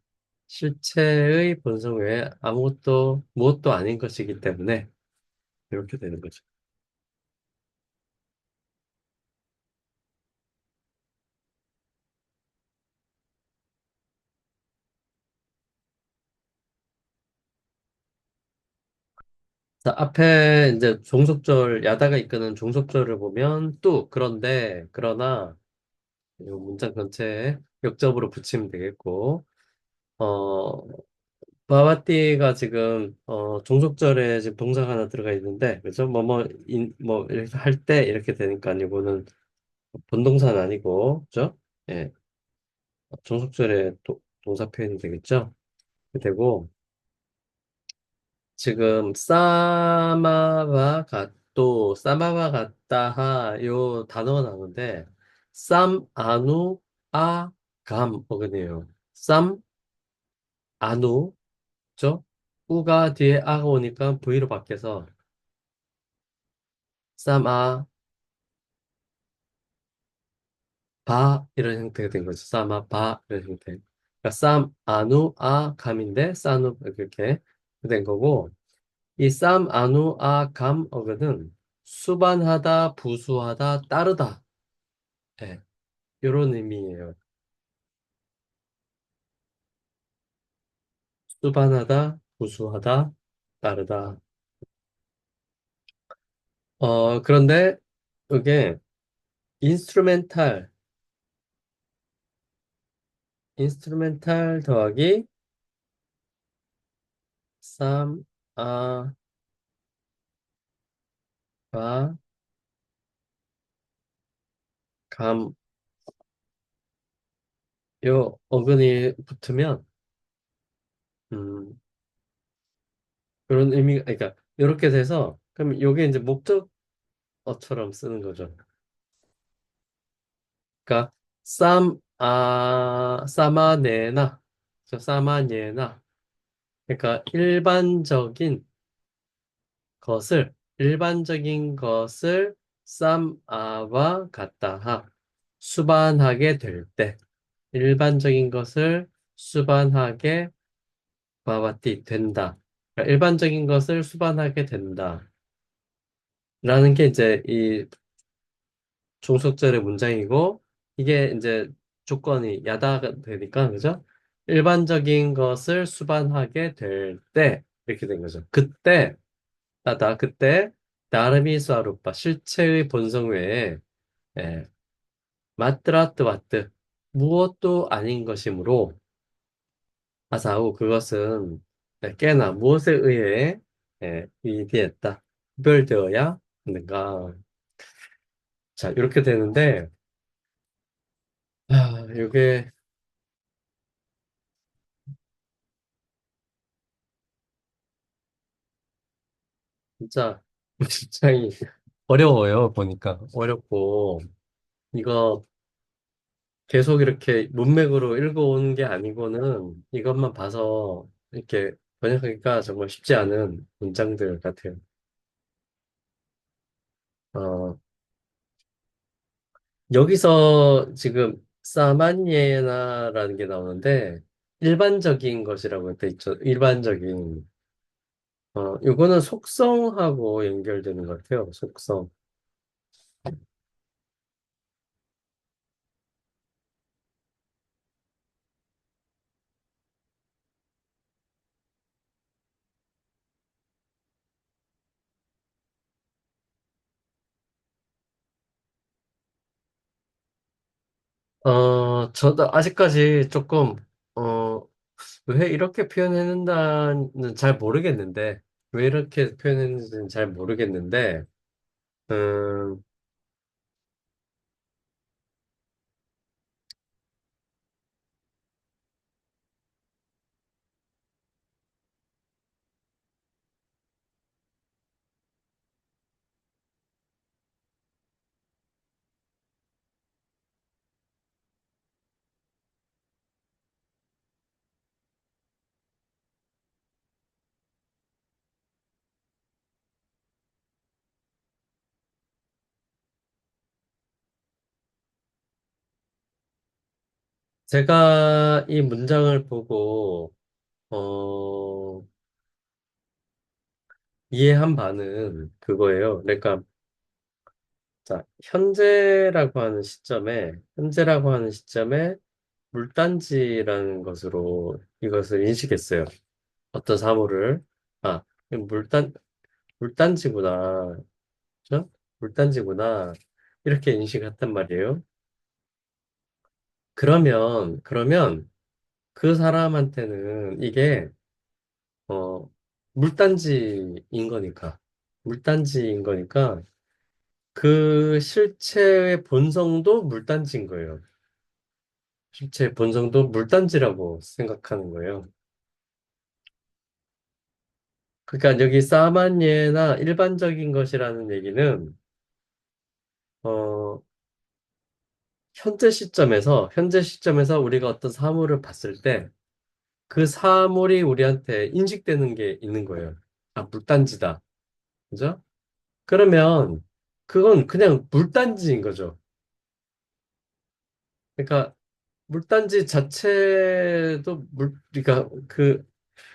실체의 본성 외에 아무것도 무엇도 아닌 것이기 때문에 이렇게 되는 거죠. 자, 앞에 이제 종속절 야다가 이끄는 종속절을 보면 또 그런데 그러나 이 문장 전체에 역접으로 붙이면 되겠고 어 바바띠가 지금 종속절에 지금 동사가 하나 들어가 있는데 그죠? 뭐 이렇게 할 때 이렇게 되니까 이거는 본동사는 아니고 그죠? 예, 종속절에 동사 표현이 되겠죠? 되고 지금 싸마와 같다하 요 단어가 나오는데 쌈 아누 아감 어근이에요. 쌈 아누 죠? 우가 뒤에 아가 오니까 V로 바뀌어서 쌈아 바 이런 형태가 된 거죠. 쌈아 바 이런 형태. 그러니까 쌈 아누 아 감인데 싸누 이렇게 된 거고 이 쌈 아누 아 감 어근은 수반하다 부수하다 따르다 예, 이런 의미예요. 수반하다 부수하다 따르다. 그런데 이게 인스트루멘탈 인스트루멘탈 더하기 쌈 아 바 감, 요 어근이 붙으면, 음, 그런 의미가, 그러니까 이렇게 돼서, 그럼 요게 이제 목적어처럼 쓰는 거죠. 그러니까, 사마네나, 사마니에나. 그러니까, 일반적인 것을 쌈아와 같다하. 수반하게 될 때, 일반적인 것을 수반하게 바바티 된다. 그러니까 일반적인 것을 수반하게 된다. 라는 게 이제 이 종속절의 문장이고, 이게 이제 조건이 야다가 되니까, 그죠? 일반적인 것을 수반하게 될 때, 이렇게 된 거죠. 그때, 그때, 나르미스 아루파, 실체의 본성 외에, 예, 마트라트 와트, 무엇도 아닌 것이므로, 아사후, 그것은 꽤나 무엇에 의해, 위비했다. 구별되어야 하는가. 자, 이렇게 되는데, 이게 진짜 굉장히 어려워요, 보니까. 어렵고, 이거 계속 이렇게 문맥으로 읽어오는 게 아니고는 이것만 봐서 이렇게 번역하기가 정말 쉽지 않은 문장들 같아요. 어, 여기서 지금 사만예나라는 게 나오는데, 일반적인 것이라고 돼 있죠. 일반적인. 요거는 속성하고 연결되는 것 같아요. 속성. 저도 아직까지 조금, 어, 왜 이렇게 표현했는지는 잘 모르겠는데, 왜 이렇게 표현했는지는 잘 모르겠는데, 음, 제가 이 문장을 보고, 어, 이해한 바는 그거예요. 그러니까, 자, 현재라고 하는 시점에 물단지라는 것으로 이것을 인식했어요. 어떤 사물을. 아, 물단, 물단지구나. 그죠? 물단지구나. 이렇게 인식했단 말이에요. 그러면 그 사람한테는 이게, 어, 물단지인 거니까. 물단지인 거니까 그 실체의 본성도 물단지인 거예요. 실체의 본성도 물단지라고 생각하는 거예요. 그러니까 여기 사마니에나 일반적인 것이라는 얘기는, 어, 현재 시점에서 우리가 어떤 사물을 봤을 때 그 사물이 우리한테 인식되는 게 있는 거예요. 아, 물단지다. 그죠? 그러면 그건 그냥 물단지인 거죠. 그러니까 물단지 자체도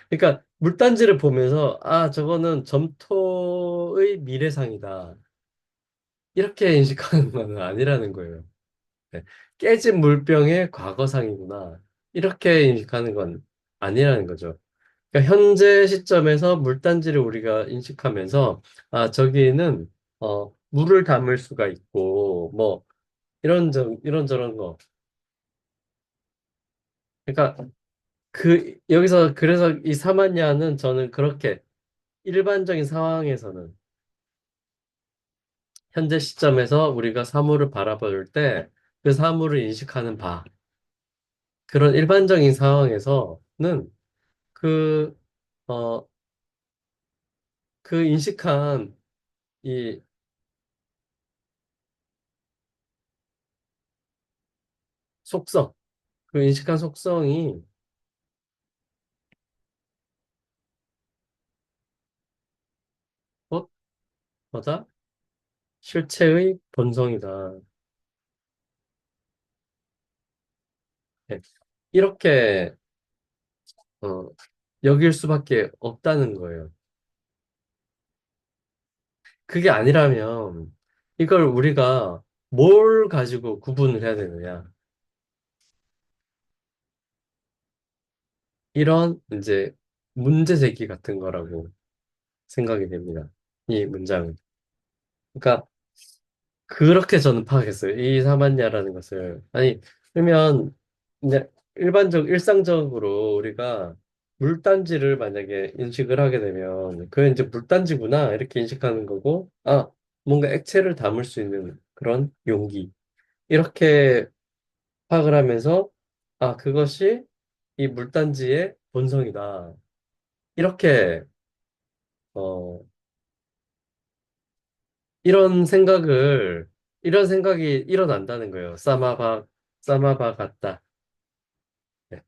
그러니까 물단지를 보면서 아, 저거는 점토의 미래상이다. 이렇게 인식하는 건 아니라는 거예요. 네. 깨진 물병의 과거상이구나. 이렇게 인식하는 건 아니라는 거죠. 그러니까 현재 시점에서 물단지를 우리가 인식하면서 아, 저기는 물을 담을 수가 있고 뭐 이런저런 거. 그러니까 여기서 그래서 이 사마냐는 저는 그렇게 일반적인 상황에서는 현재 시점에서 우리가 사물을 바라볼 때 그 사물을 인식하는 바 그런 일반적인 상황에서는 그, 어, 그 인식한 이 속성, 그 인식한 속성이 곧 뭐다? 실체의 본성이다. 네. 이렇게 어, 여길 수밖에 없다는 거예요. 그게 아니라면 이걸 우리가 뭘 가지고 구분을 해야 되느냐? 이런 이제 문제 제기 같은 거라고 생각이 됩니다. 이 문장은. 그러니까 그렇게 저는 파악했어요. 이 사만냐라는 것을. 아니, 그러면 이제 일상적으로 우리가 물단지를 만약에 인식을 하게 되면 그게 이제 물단지구나 이렇게 인식하는 거고, 아, 뭔가 액체를 담을 수 있는 그런 용기. 이렇게 파악을 하면서 아, 그것이 이 물단지의 본성이다. 이렇게 어, 이런 생각을 이런 생각이 일어난다는 거예요. 싸마바 같다. 네.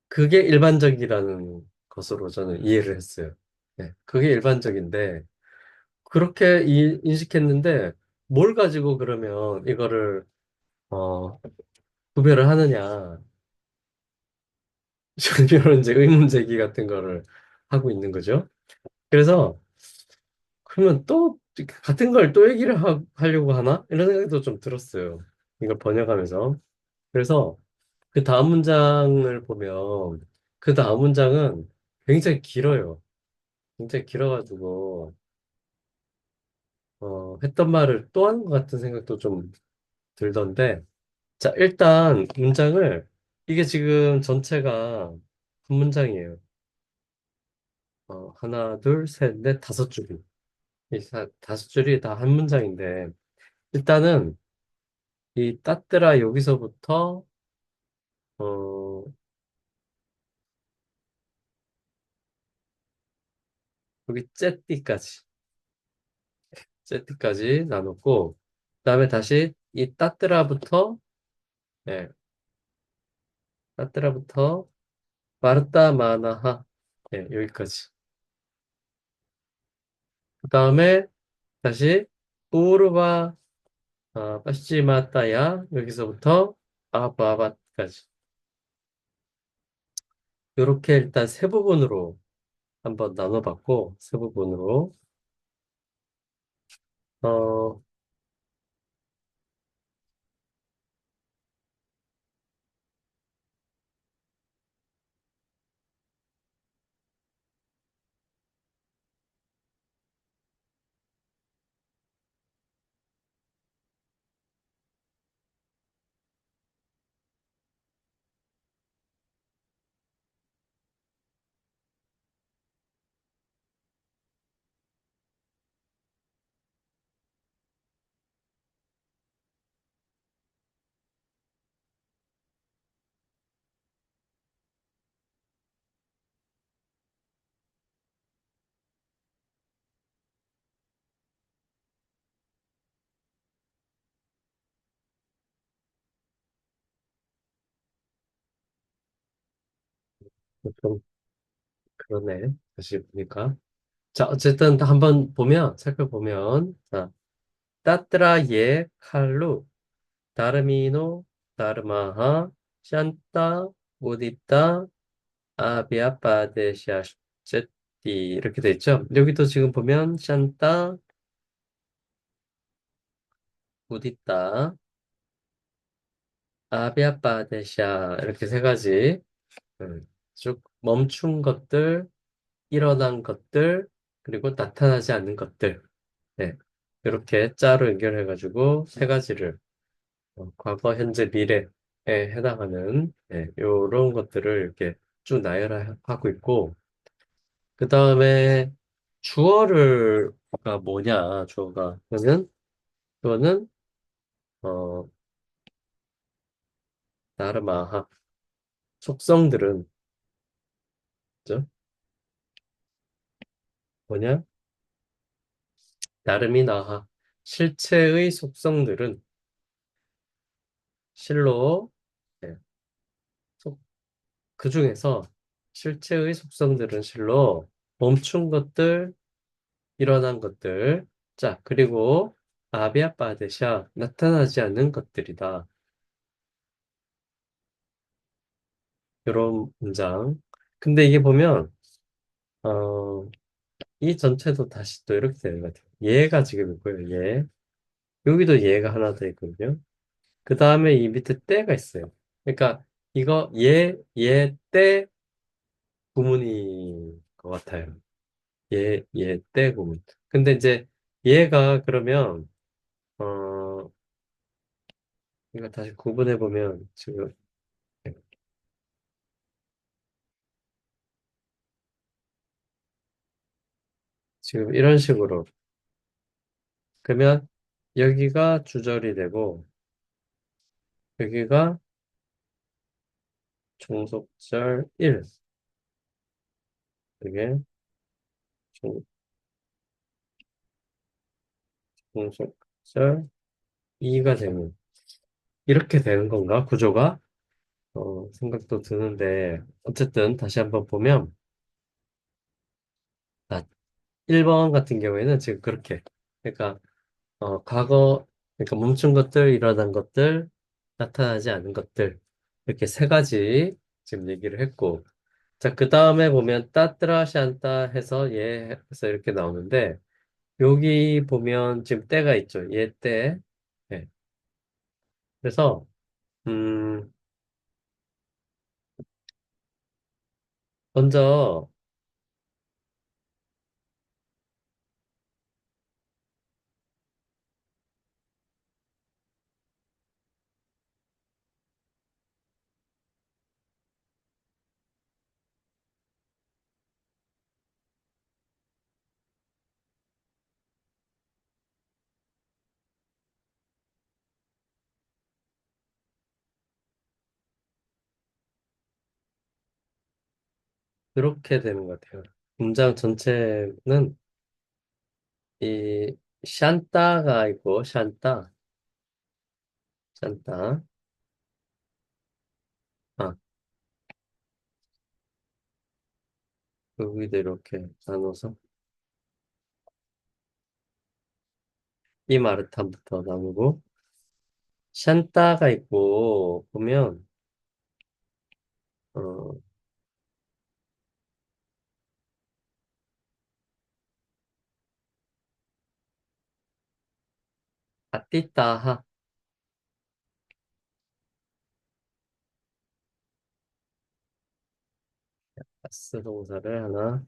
그게 일반적이라는 것으로 저는 이해를 했어요. 네. 그게 일반적인데 그렇게 인식했는데 뭘 가지고 그러면 이거를 어, 구별을 하느냐. 이런 이제 의문 제기 같은 거를 하고 있는 거죠. 그래서 그러면 또 같은 걸 또 얘기를 하려고 하나? 이런 생각도 좀 들었어요. 이걸 번역하면서. 그래서 그 다음 문장을 보면 그 다음 문장은 굉장히 길어요. 굉장히 길어가지고 했던 말을 또 하는 것 같은 생각도 좀 들던데 자 일단 문장을 이게 지금 전체가 한 문장이에요. 하나 둘셋넷 다섯 줄이 다섯 줄이 다 한 문장인데 일단은 이 따뜨라 여기서부터 어 여기 째띠까지 나눴고 그다음에 다시 이 따뜨라부터 예, 따뜨라부터 마르타 마나하 예, 여기까지 그다음에 다시 우르바 빠시마타야 여기서부터 아바바까지 이렇게 일단 세 부분으로 한번 나눠봤고 세 부분으로 어 좀 그러네 다시 보니까 자 어쨌든 한번 보면 살펴보면 자 따뜨라 예 칼루 다르미노 다르마하 샨따 우디따 아비아파데시아제띠 이렇게 돼 있죠. 여기도 지금 보면 샨따 우디따 아비아파데시아 이렇게 세 가지 쭉 멈춘 것들, 일어난 것들, 그리고 나타나지 않는 것들 네. 이렇게 짜로 연결해가지고 세 가지를 과거, 현재, 미래에 해당하는 이런 것들을 이렇게 쭉 나열하고 있고 그 다음에 주어가 뭐냐 주어가 그러면 주어는 어 나르마하 속성들은 그죠? 뭐냐? 나름이 나하. 실체의 속성들은 실로, 예, 그 중에서 실체의 속성들은 실로 멈춘 것들, 일어난 것들, 자, 그리고 아비아바데샤, 나타나지 않는 것들이다. 이런 문장. 근데 이게 보면, 어, 이 전체도 다시 또 이렇게 되는 것 같아요. 얘가 지금 있고요, 얘. 여기도 얘가 하나 더 있거든요. 그 다음에 이 밑에 때가 있어요. 그러니까 이거 때 구문인 것 같아요. 때 구문. 근데 이제 얘가 그러면 어 이거 다시 구분해 보면 지금 이런 식으로 그러면 여기가 주절이 되고 여기가 종속절 1 이게 종, 종속절 2가 되는 이렇게 되는 건가 구조가 생각도 드는데 어쨌든 다시 한번 보면 아, 1번 같은 경우에는 지금 그렇게 그러니까 과거 그러니까 멈춘 것들 일어난 것들 나타나지 않은 것들 이렇게 세 가지 지금 얘기를 했고 자 그 다음에 보면 따뜨라시 않다 해서 예 해서 이렇게 나오는데 여기 보면 지금 때가 있죠 예때 네. 그래서 음 먼저 이렇게 되는 것 같아요 문장 전체는 이 샨따가 있고 샨따 아 여기도 이렇게 나눠서 이 마르탄부터 나누고 샨따가 있고 보면 어 아띠따하 스 동사를 하나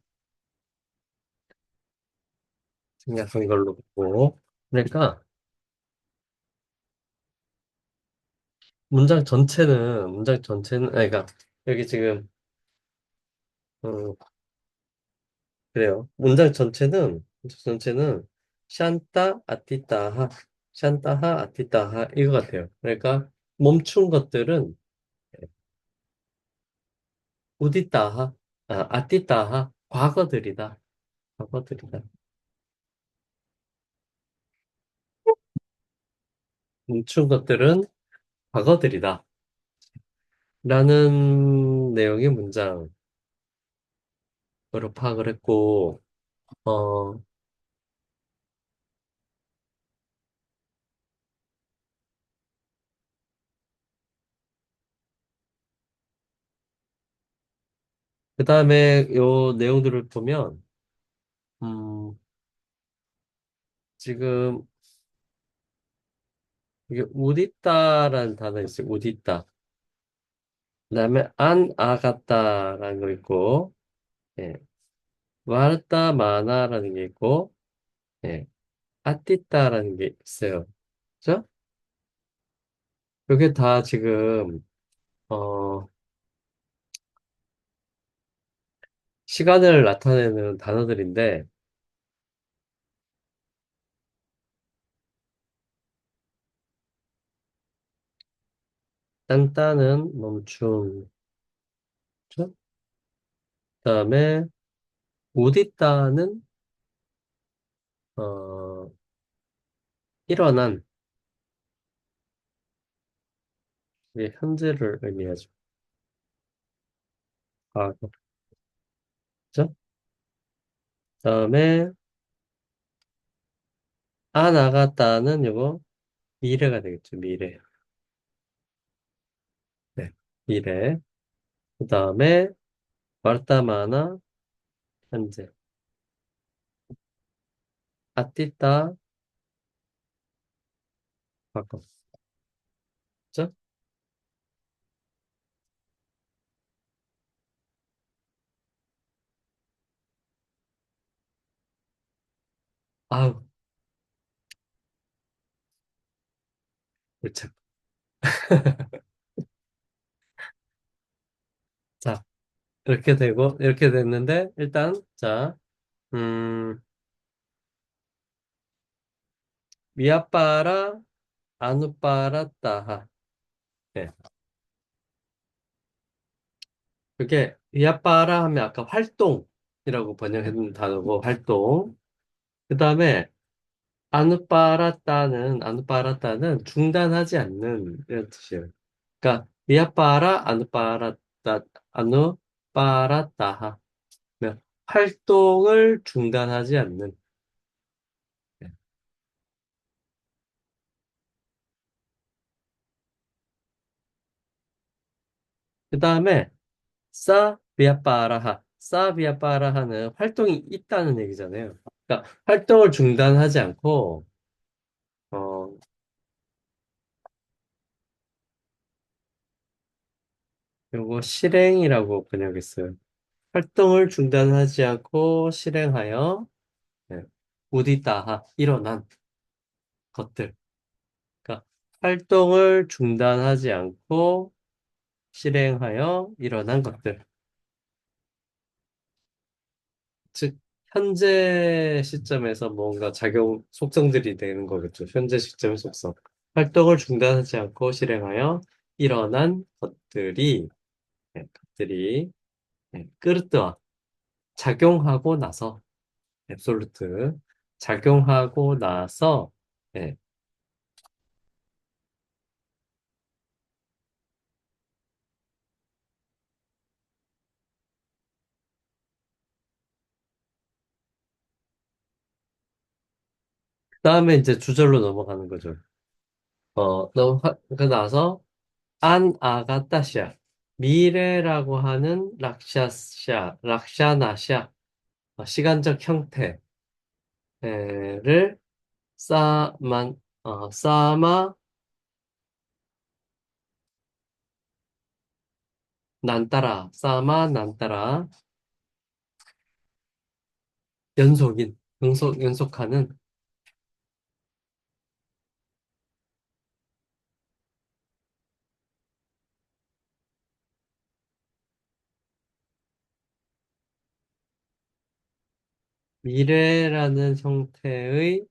생략한 걸로 보고 그러니까 문장 전체는 아니 그러니까 여기 지금 어 그래요 문장 전체는 샨따 아띠따하 샨따하 아띠따하 이거 같아요 그러니까 멈춘 것들은 우디따하 아띠따하 과거들이다 멈춘 것들은 과거들이다 라는 내용의 문장으로 파악을 했고, 어, 그 다음에 요 내용들을 보면, 음, 지금 이게 우디따라는 단어 있어요. 우디따. 그 다음에 안 아갔다라는 거 있고, 예, 와르따 마나라는 게 있고, 예, 아띠따라는 게 있어요. 그죠? 이게 다 지금, 어, 시간을 나타내는 단어들인데, 딴따는 멈춤, 그죠? 그 다음에 우디따는 어, 일어난, 이게 현재를 의미하죠. 과거. 그죠? 다음에, 나갔다는 요거, 미래가 되겠죠, 미래. 네, 미래. 그 다음에, 말다마나, 현재. 아띠따, 과거. 그죠? 아우, 그렇죠. 자, 이렇게 되고, 이렇게 됐는데, 일단, 자, 음, 위아빠라, 아누빠라, 따하. 네. 그게, 위아빠라 하면 아까 활동이라고 번역했는 단어고, 활동. 그 다음에, 아누빠라따는 중단하지 않는, 이런 뜻이에요. 그러니까, 위아빠라, 아누빠라따하. 활동을 중단하지 않는. 그 다음에, 사비아파라하는 활동이 있다는 얘기잖아요. 그러니까 활동을 중단하지 않고 어 요거 실행이라고 번역했어요. 활동을 중단하지 않고 실행하여 네, 우디다하 일어난 것들. 그러니까 활동을 중단하지 않고 실행하여 일어난 것들. 즉 현재 시점에서 뭔가 작용 속성들이 되는 거겠죠. 현재 시점의 속성. 활동을 중단하지 않고 실행하여 일어난 것들이 것들이 끄르뜨와 작용하고 나서 앱솔루트 작용하고 나서 예, 그다음에 이제 주절로 넘어가는 거죠. 그 나서 안 아가따시아 미래라고 하는 락샤나샤 시간적 형태를 싸마 싸마 난따라 연속하는 미래라는 형태를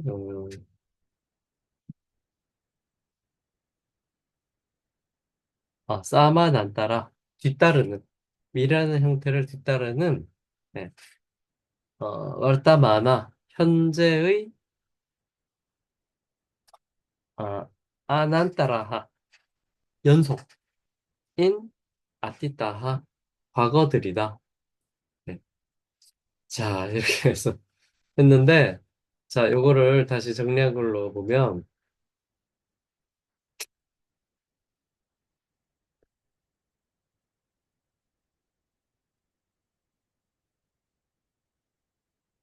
음, 싸마 난따라 뒤따르는 미래라는 형태를 뒤따르는 네, 월따마나 현재의 어, 아난따라하 연속인 아띠따하 과거들이다. 네. 자, 이렇게 해서 했는데, 자, 요거를 다시 정리한 걸로 보면,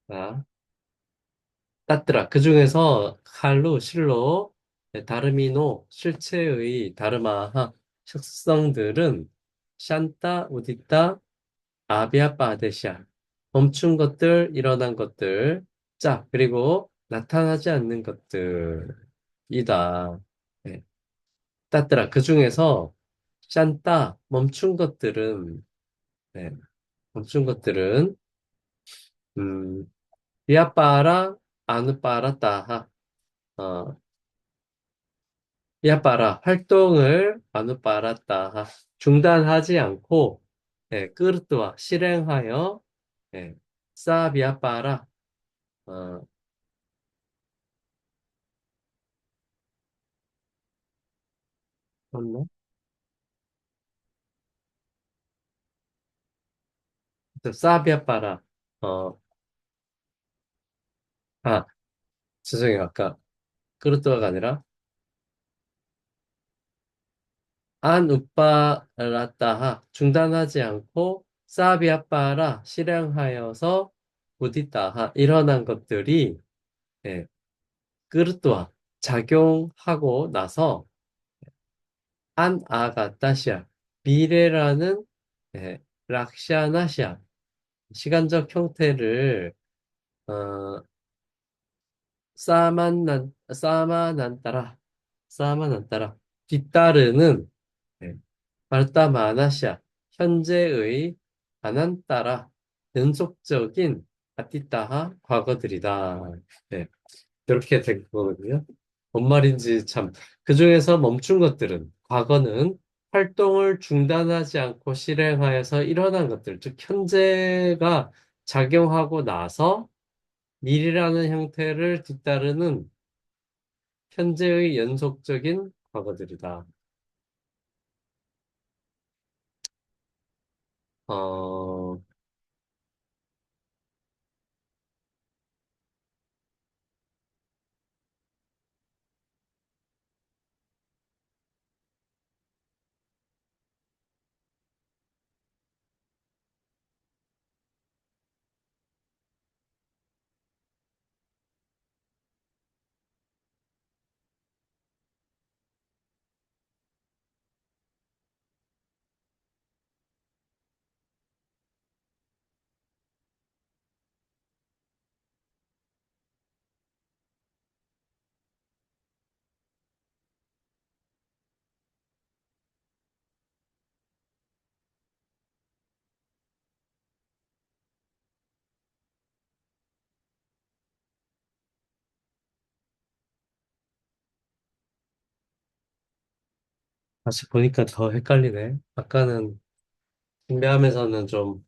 자, 따뜨라. 그 중에서 칼로, 실로, 네, 다르미노, 실체의 다르마하, 특성들은 샨따, 우디따, 아비아빠 아데시아. 멈춘 것들, 일어난 것들, 자, 그리고 나타나지 않는 것들이다. 네. 따뜨라. 그 중에서 샨따, 네, 멈춘 것들은, 음, 비아빠라, 아누빠라, 따하. 어, 비아빠라, 활동을 아누빠라, 따하. 중단하지 않고, 예, 끄르트와 실행하여, 예, 사비아빠라. 어, 맞나? 사비아빠라. 어, 아, 죄송해요. 아까 끄르뚜아가 아니라 안 우빠라따하 중단하지 않고 사비아빠라 실행하여서 부디따하 일어난 것들이 예, 끄르뚜아 작용하고 나서 안 아가따시아 미래라는 예, 락샤나시아 시간적 형태를 어, 싸만난 따라 뒤따르는 예, 말다마나시아 현재의 안한 따라 연속적인 아띠따하 과거들이다. 네, 이렇게 된 거거든요. 뭔 말인지 참. 그중에서 멈춘 것들은 과거는 활동을 중단하지 않고 실행하여서 일어난 것들, 즉 현재가 작용하고 나서 미래라는 형태를 뒤따르는 현재의 연속적인 과거들이다. 어, 다시 보니까 더 헷갈리네. 아까는 인배하면서는 좀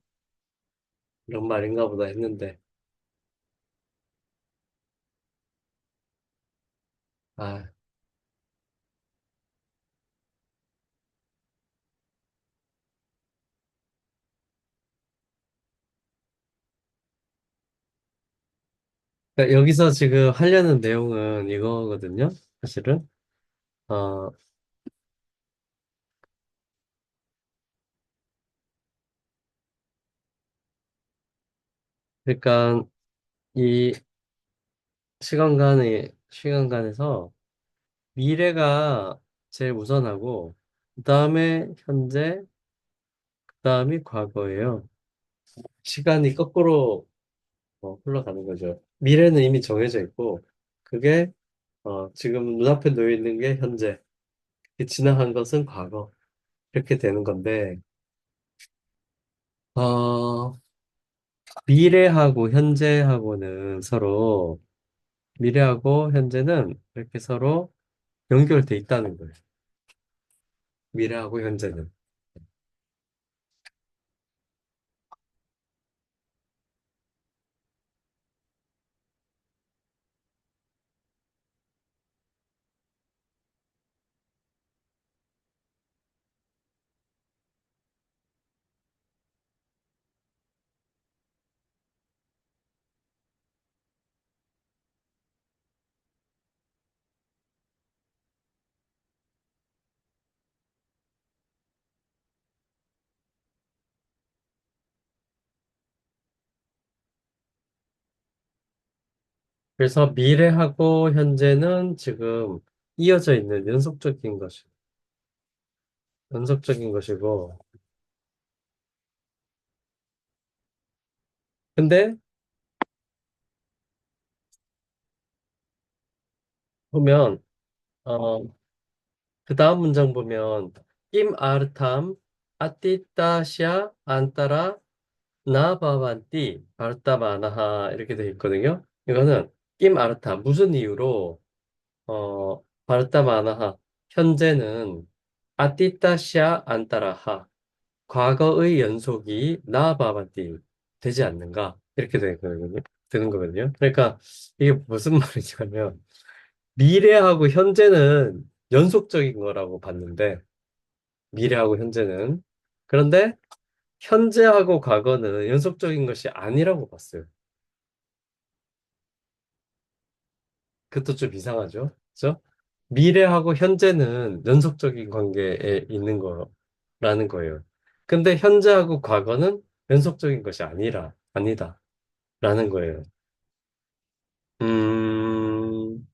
이런 말인가 보다 했는데, 아, 그러니까 여기서 지금 하려는 내용은 이거거든요. 사실은. 어, 그러니까 이 시간간에서 미래가 제일 우선하고, 그 다음에 현재, 그 다음이 과거예요. 시간이 거꾸로 흘러가는 거죠. 미래는 이미 정해져 있고, 그게 지금 눈앞에 놓여 있는 게 현재, 지나간 것은 과거. 이렇게 되는 건데, 어, 미래하고 현재하고는 서로, 미래하고 현재는 이렇게 서로 연결돼 있다는 거예요. 미래하고 현재는. 그래서 미래하고 현재는 지금 이어져 있는 연속적인 것이고, 근데 보면, 어, 그 다음 문장 보면, 임 아르탐 아띠따시아 안따라 나바반띠 바르타마나하 이렇게 돼 있거든요. 이거는 임 아르타 무슨 이유로 바르타마나하 현재는 아띠따시아 안따라하 과거의 연속이 나바반띠 되지 않는가? 이렇게 되는 거거든요. 그러니까 이게 무슨 말이냐면 미래하고 현재는 연속적인 거라고 봤는데 미래하고 현재는 그런데 현재하고 과거는 연속적인 것이 아니라고 봤어요. 그것도 좀 이상하죠? 그죠? 미래하고 현재는 연속적인 관계에 있는 거라는 거예요. 근데 현재하고 과거는 연속적인 것이 아니다. 라는 거예요. 음,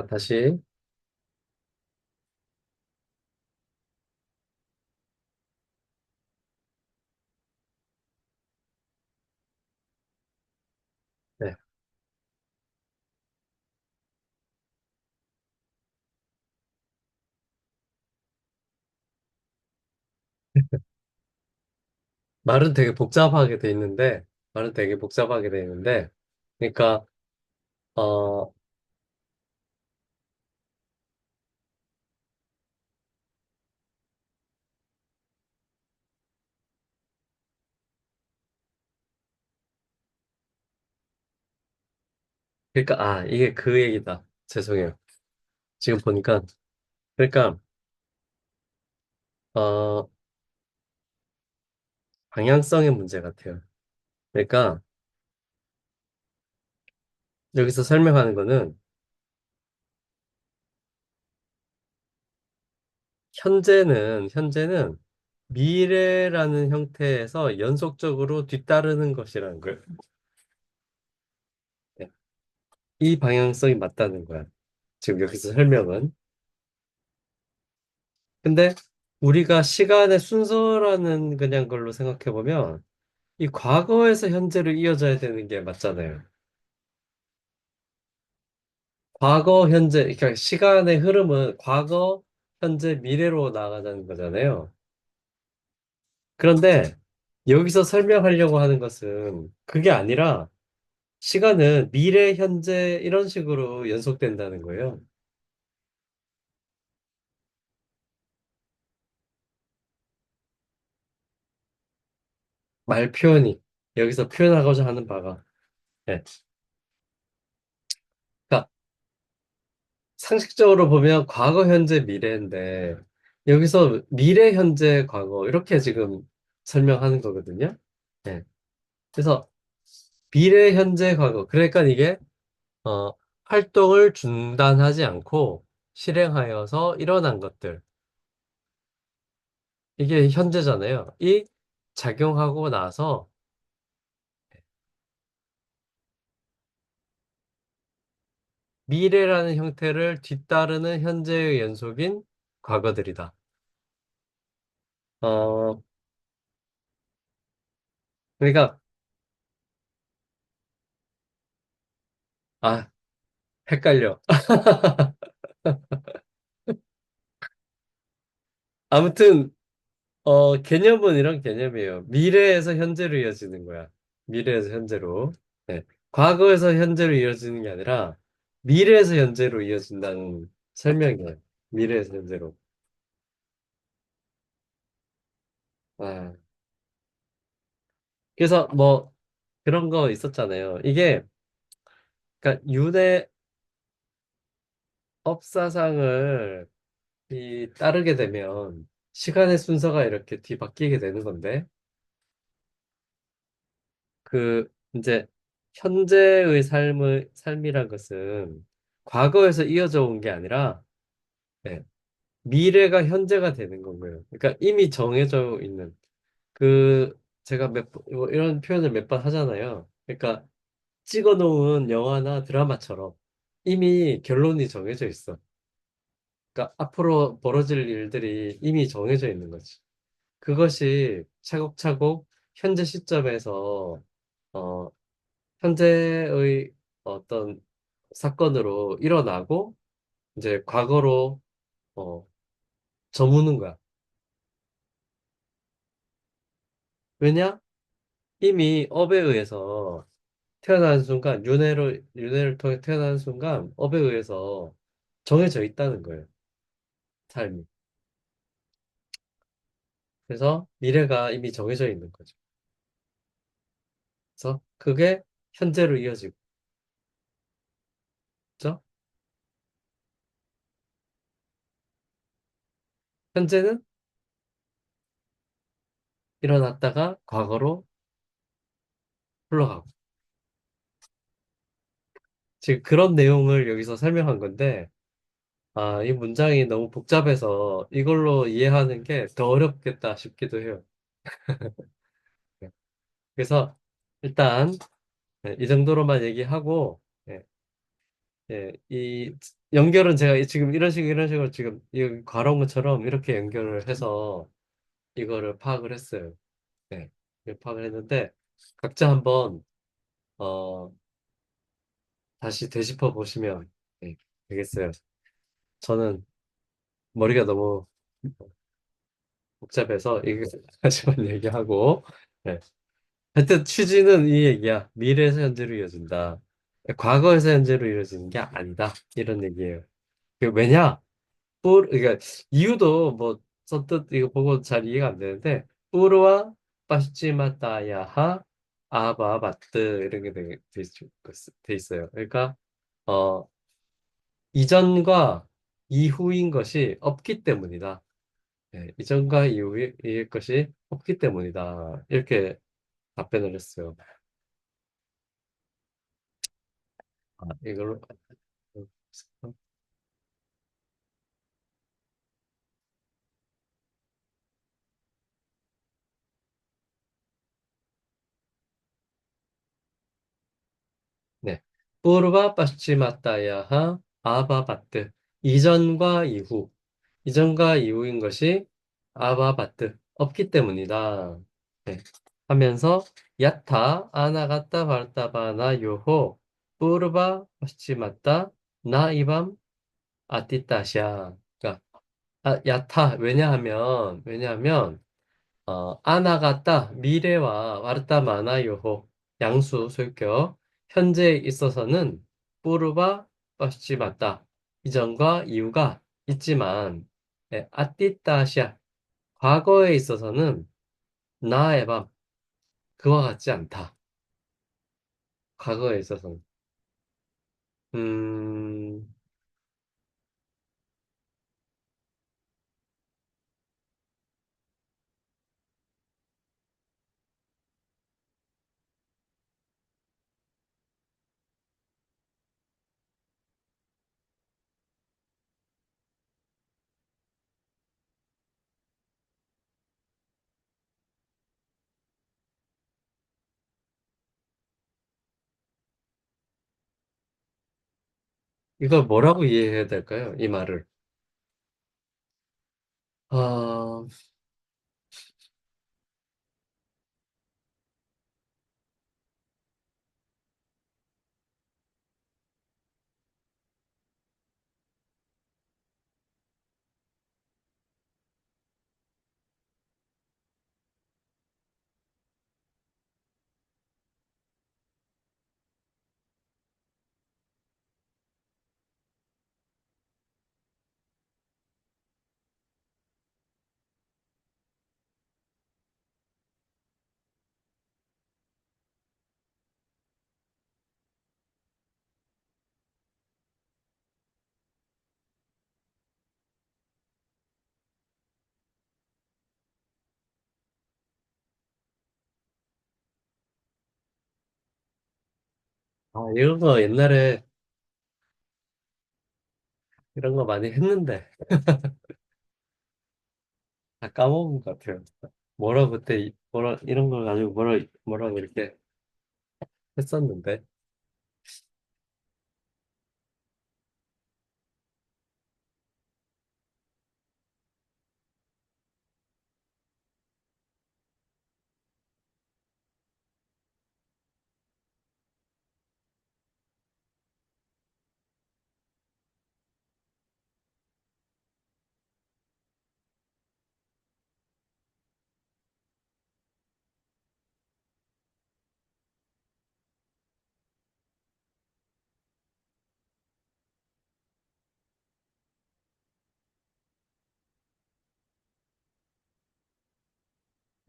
다시, 네. 말은 되게 복잡하게 돼 있는데, 말은 되게 복잡하게 돼 있는데, 그러니까, 어, 그러니까, 이게 그 얘기다. 죄송해요. 지금 보니까, 그러니까, 어, 방향성의 문제 같아요. 그러니까, 여기서 설명하는 거는, 현재는 미래라는 형태에서 연속적으로 뒤따르는 것이라는 거예요. 네. 이 방향성이 맞다는 거야. 지금 여기서 설명은. 근데 우리가 시간의 순서라는 그냥 걸로 생각해 보면 이 과거에서 현재로 이어져야 되는 게 맞잖아요. 과거, 현재, 그러니까 시간의 흐름은 과거, 현재, 미래로 나아가자는 거잖아요. 그런데 여기서 설명하려고 하는 것은 그게 아니라 시간은 미래, 현재 이런 식으로 연속된다는 거예요. 말 표현이 여기서 표현하고자 하는 바가. 네. 그러니까 상식적으로 보면 과거, 현재, 미래인데 여기서 미래, 현재, 과거 이렇게 지금 설명하는 거거든요. 네. 그래서 미래, 현재, 과거. 그러니까 이게 어, 활동을 중단하지 않고 실행하여서 일어난 것들. 이게 현재잖아요. 이 작용하고 나서 미래라는 형태를 뒤따르는 현재의 연속인 과거들이다. 어, 그러니까 아, 헷갈려. 아무튼 개념은 이런 개념이에요. 미래에서 현재로 이어지는 거야. 미래에서 현재로. 네. 과거에서 현재로 이어지는 게 아니라 미래에서 현재로 이어진다는 설명이에요. 미래에서 현재로. 아, 그래서 뭐 그런 거 있었잖아요. 이게 그러니까 윤회 업사상을 따르게 되면 시간의 순서가 이렇게 뒤바뀌게 되는 건데 그 이제 현재의 삶이란 것은 과거에서 이어져 온 게 아니라 네, 미래가 현재가 되는 건 거예요. 그러니까 이미 정해져 있는 그 제가 뭐 이런 표현을 몇 번 하잖아요. 그러니까 찍어 놓은 영화나 드라마처럼 이미 결론이 정해져 있어. 그러니까 앞으로 벌어질 일들이 이미 정해져 있는 거지. 그것이 차곡차곡 현재 시점에서 어, 현재의 어떤 사건으로 일어나고 이제 과거로 어, 저무는 거야. 왜냐? 이미 업에 의해서 태어나는 순간, 윤회를 통해 태어나는 순간, 업에 의해서 정해져 있다는 거예요. 삶이. 그래서 미래가 이미 정해져 있는 거죠. 그래서 그게 현재로 이어지고, 그죠? 현재는 일어났다가 과거로 흘러가고. 지금 그런 내용을 여기서 설명한 건데, 아, 이 문장이 너무 복잡해서 이걸로 이해하는 게 더 어렵겠다 싶기도 해요. 네. 그래서 일단 네, 이 정도로만 얘기하고, 예, 예, 이 연결은 제가 지금 이런 식으로 지금 이 과론문처럼 이렇게 연결을 해서 이거를 파악을 했어요. 네, 이걸 파악을 했는데 각자 한번 어, 다시 되짚어 보시면 네, 되겠어요. 저는 머리가 너무 복잡해서 이거 다시만 얘기하고, 네. 하여튼 취지는 이 얘기야. 미래에서 현재로 이어진다. 과거에서 현재로 이어지는 게 아니다. 이런 얘기예요. 왜냐? 그러니까 이유도 뭐 선뜻 이거 보고 잘 이해가 안 되는데 뿌르와 빠시치마타야하 아바바뜨 이런 게 돼 있어요. 그러니까 어 이전과 이후인 것이 없기 때문이다. 네, 이전과 이후의 것이 없기 때문이다. 이렇게 답변을 했어요. 아, 이걸로 네. 뿌르바 빠시치마타야하 아바바뜨 이전과 이후 이전과 이후인 것이 아바바뜨 없기 때문이다. 네. 하면서 야타 아나가타 바르타바나 요호 뿌르바 빠시치마타 나 이밤 아티타샤. 그러니까 야타 왜냐하면 아나가따 미래와 와르타 마나요호 양수 소유격 현재에 있어서는 뿌르바 빠시지 맞다 이전과 이후가 있지만 아띠따시아 과거에 있어서는 나에밤 그와 같지 않다. 과거에 있어서는 음 이걸 뭐라고 이해해야 될까요? 이 말을 아 이런 거 옛날에 이런 거 많이 했는데 다 까먹은 것 같아요. 뭐라 그때 뭐라 이런 걸 가지고 뭐라고 이렇게 했었는데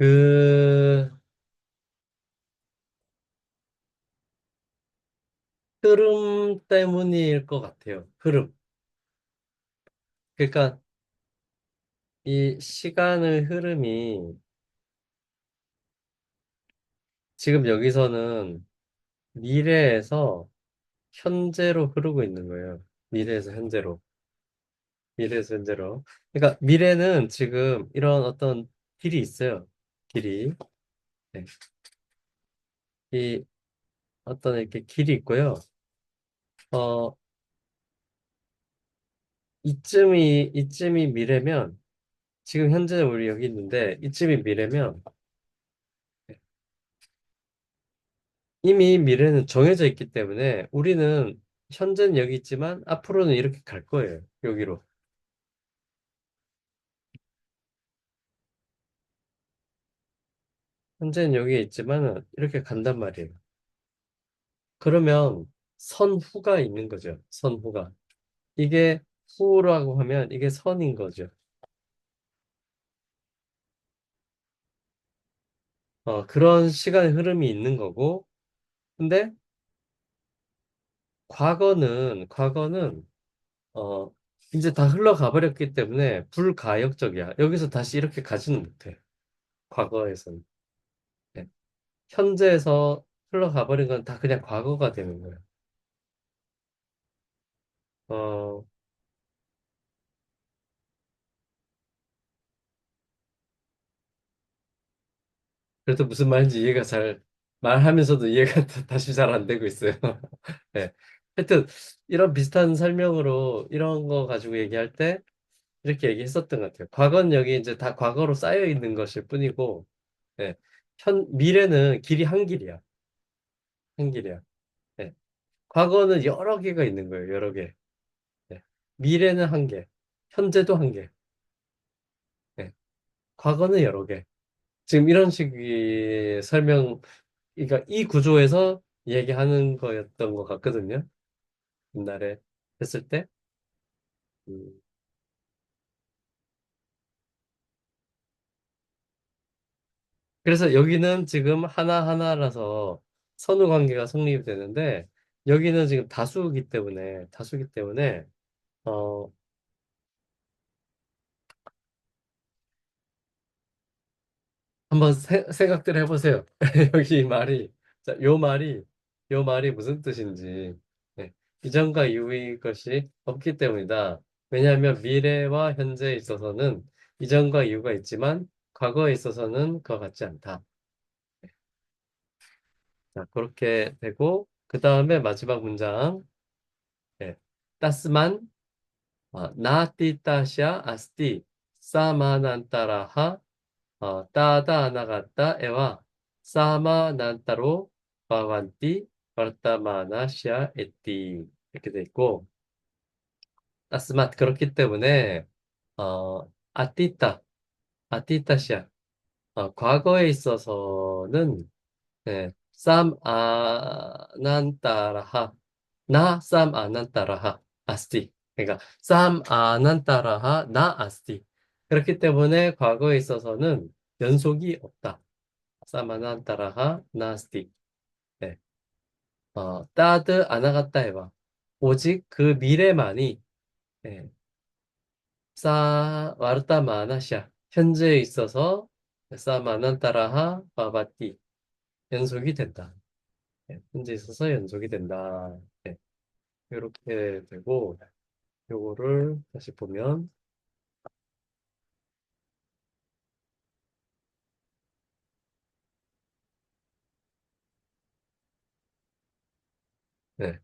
그 흐름 때문일 것 같아요. 흐름. 그러니까 이 시간의 흐름이 지금 여기서는 미래에서 현재로 흐르고 있는 거예요. 미래에서 현재로. 미래에서 현재로. 그러니까 미래는 지금 이런 어떤 길이 있어요. 길이. 네. 이 어떤 이렇게 길이 있고요. 어, 이쯤이 미래면 지금 현재 우리 여기 있는데 이쯤이 미래면 이미 미래는 정해져 있기 때문에 우리는 현재는 여기 있지만 앞으로는 이렇게 갈 거예요. 여기로. 현재는 여기에 있지만 이렇게 간단 말이에요. 그러면 선후가 있는 거죠. 선후가. 이게 후라고 하면 이게 선인 거죠. 그런 시간의 흐름이 있는 거고. 근데 과거는 어, 이제 다 흘러가 버렸기 때문에 불가역적이야. 여기서 다시 이렇게 가지는 못해. 과거에서는. 네. 현재에서 흘러가 버린 건 다 그냥 과거가 되는 거예요. 어, 그래도 무슨 말인지 이해가 말하면서도 이해가 다시 잘 안 되고 있어요. 네. 하여튼, 이런 비슷한 설명으로 이런 거 가지고 얘기할 때 이렇게 얘기했었던 것 같아요. 과거는 여기 이제 다 과거로 쌓여 있는 것일 뿐이고, 네. 미래는 길이 한 길이야. 한 길이야. 네. 과거는 여러 개가 있는 거예요. 여러 개. 네. 미래는 한 개. 현재도 한 개. 네. 과거는 여러 개. 지금 이런 식의 그러니까 이 구조에서 얘기하는 거였던 것 같거든요. 옛날에 했을 때. 음. 그래서 여기는 지금 하나하나라서 선후 관계가 성립이 되는데, 여기는 지금 다수기 때문에, 어, 한번 생각들 해보세요. 여기 이 말이, 자, 요 말이 무슨 뜻인지. 네. 이전과 이후의 것이 없기 때문이다. 왜냐하면 미래와 현재에 있어서는 이전과 이후가 있지만 과거에 있어서는 그와 같지 않다. 자, 그렇게 되고, 그 다음에 마지막 문장. 네. 따스만, 나띠따샤 아스티, 사마난따라하, 따다 아나가따 에와 사마 난타로 바완띠 바르타마나 시아 에띠 이렇게 돼 있고 따스맛 그렇기 때문에 아띠따 아띠따시아 과거에 있어서는 쌈 아난따라하 쌈 아난따라하 아스티 그러니까 쌈 아난따라하 나 아스티 그렇기 때문에 과거에 있어서는 연속이 없다. 사마난 따라하 나스티. 네. 따드 아나갔다 해봐. 오직 그 미래만이 네. 와르타 마나시아 현재에 있어서 사마난 따라하 바바티 연속이 된다. 네. 현재에 있어서 연속이 된다. 네. 이렇게 되고 요거를 다시 보면 네.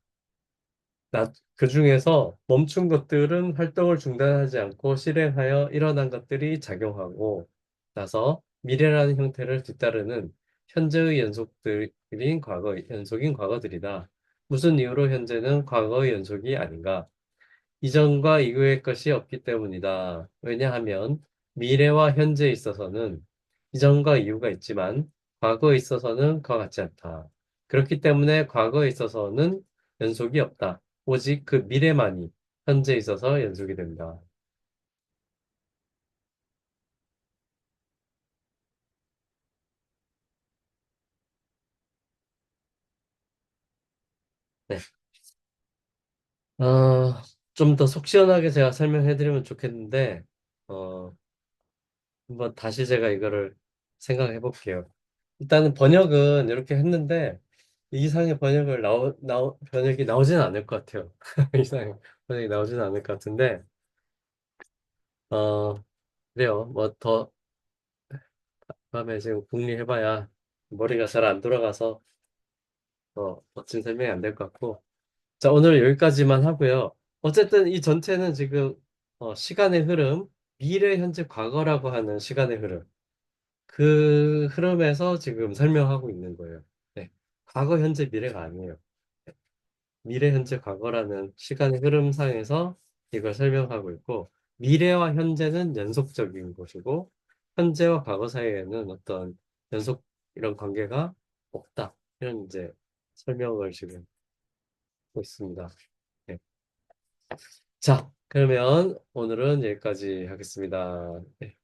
그 중에서 멈춘 것들은 활동을 중단하지 않고 실행하여 일어난 것들이 작용하고 나서 미래라는 형태를 뒤따르는 현재의 연속인 과거들이다. 무슨 이유로 현재는 과거의 연속이 아닌가? 이전과 이후의 것이 없기 때문이다. 왜냐하면 미래와 현재에 있어서는 이전과 이후가 있지만 과거에 있어서는 그와 같지 않다. 그렇기 때문에 과거에 있어서는 연속이 없다. 오직 그 미래만이 현재에 있어서 연속이 된다. 네. 어, 좀 더 속 시원하게 제가 설명해드리면 좋겠는데, 어, 한번 다시 제가 이거를 생각해 볼게요. 일단은 번역은 이렇게 했는데, 이 이상의 번역을 번역이 나오지는 않을 것 같아요. 이상의 번역이 나오지는 않을 것 같은데, 어, 그래요. 뭐 더, 다음에 지금 궁리해봐야 머리가 잘 안 돌아가서, 멋진 설명이 안 될 것 같고, 자, 오늘 여기까지만 하고요. 어쨌든 이 전체는 지금 시간의 흐름, 미래, 현재, 과거라고 하는 시간의 흐름, 그 흐름에서 지금 설명하고 있는 거예요. 네. 과거, 현재, 미래가 아니에요. 네. 미래, 현재, 과거라는 시간의 흐름상에서 이걸 설명하고 있고, 미래와 현재는 연속적인 것이고, 현재와 과거 사이에는 어떤 연속 이런 관계가 없다. 이런 이제 설명을 지금 하고 있습니다. 네. 자, 그러면 오늘은 여기까지 하겠습니다. 네.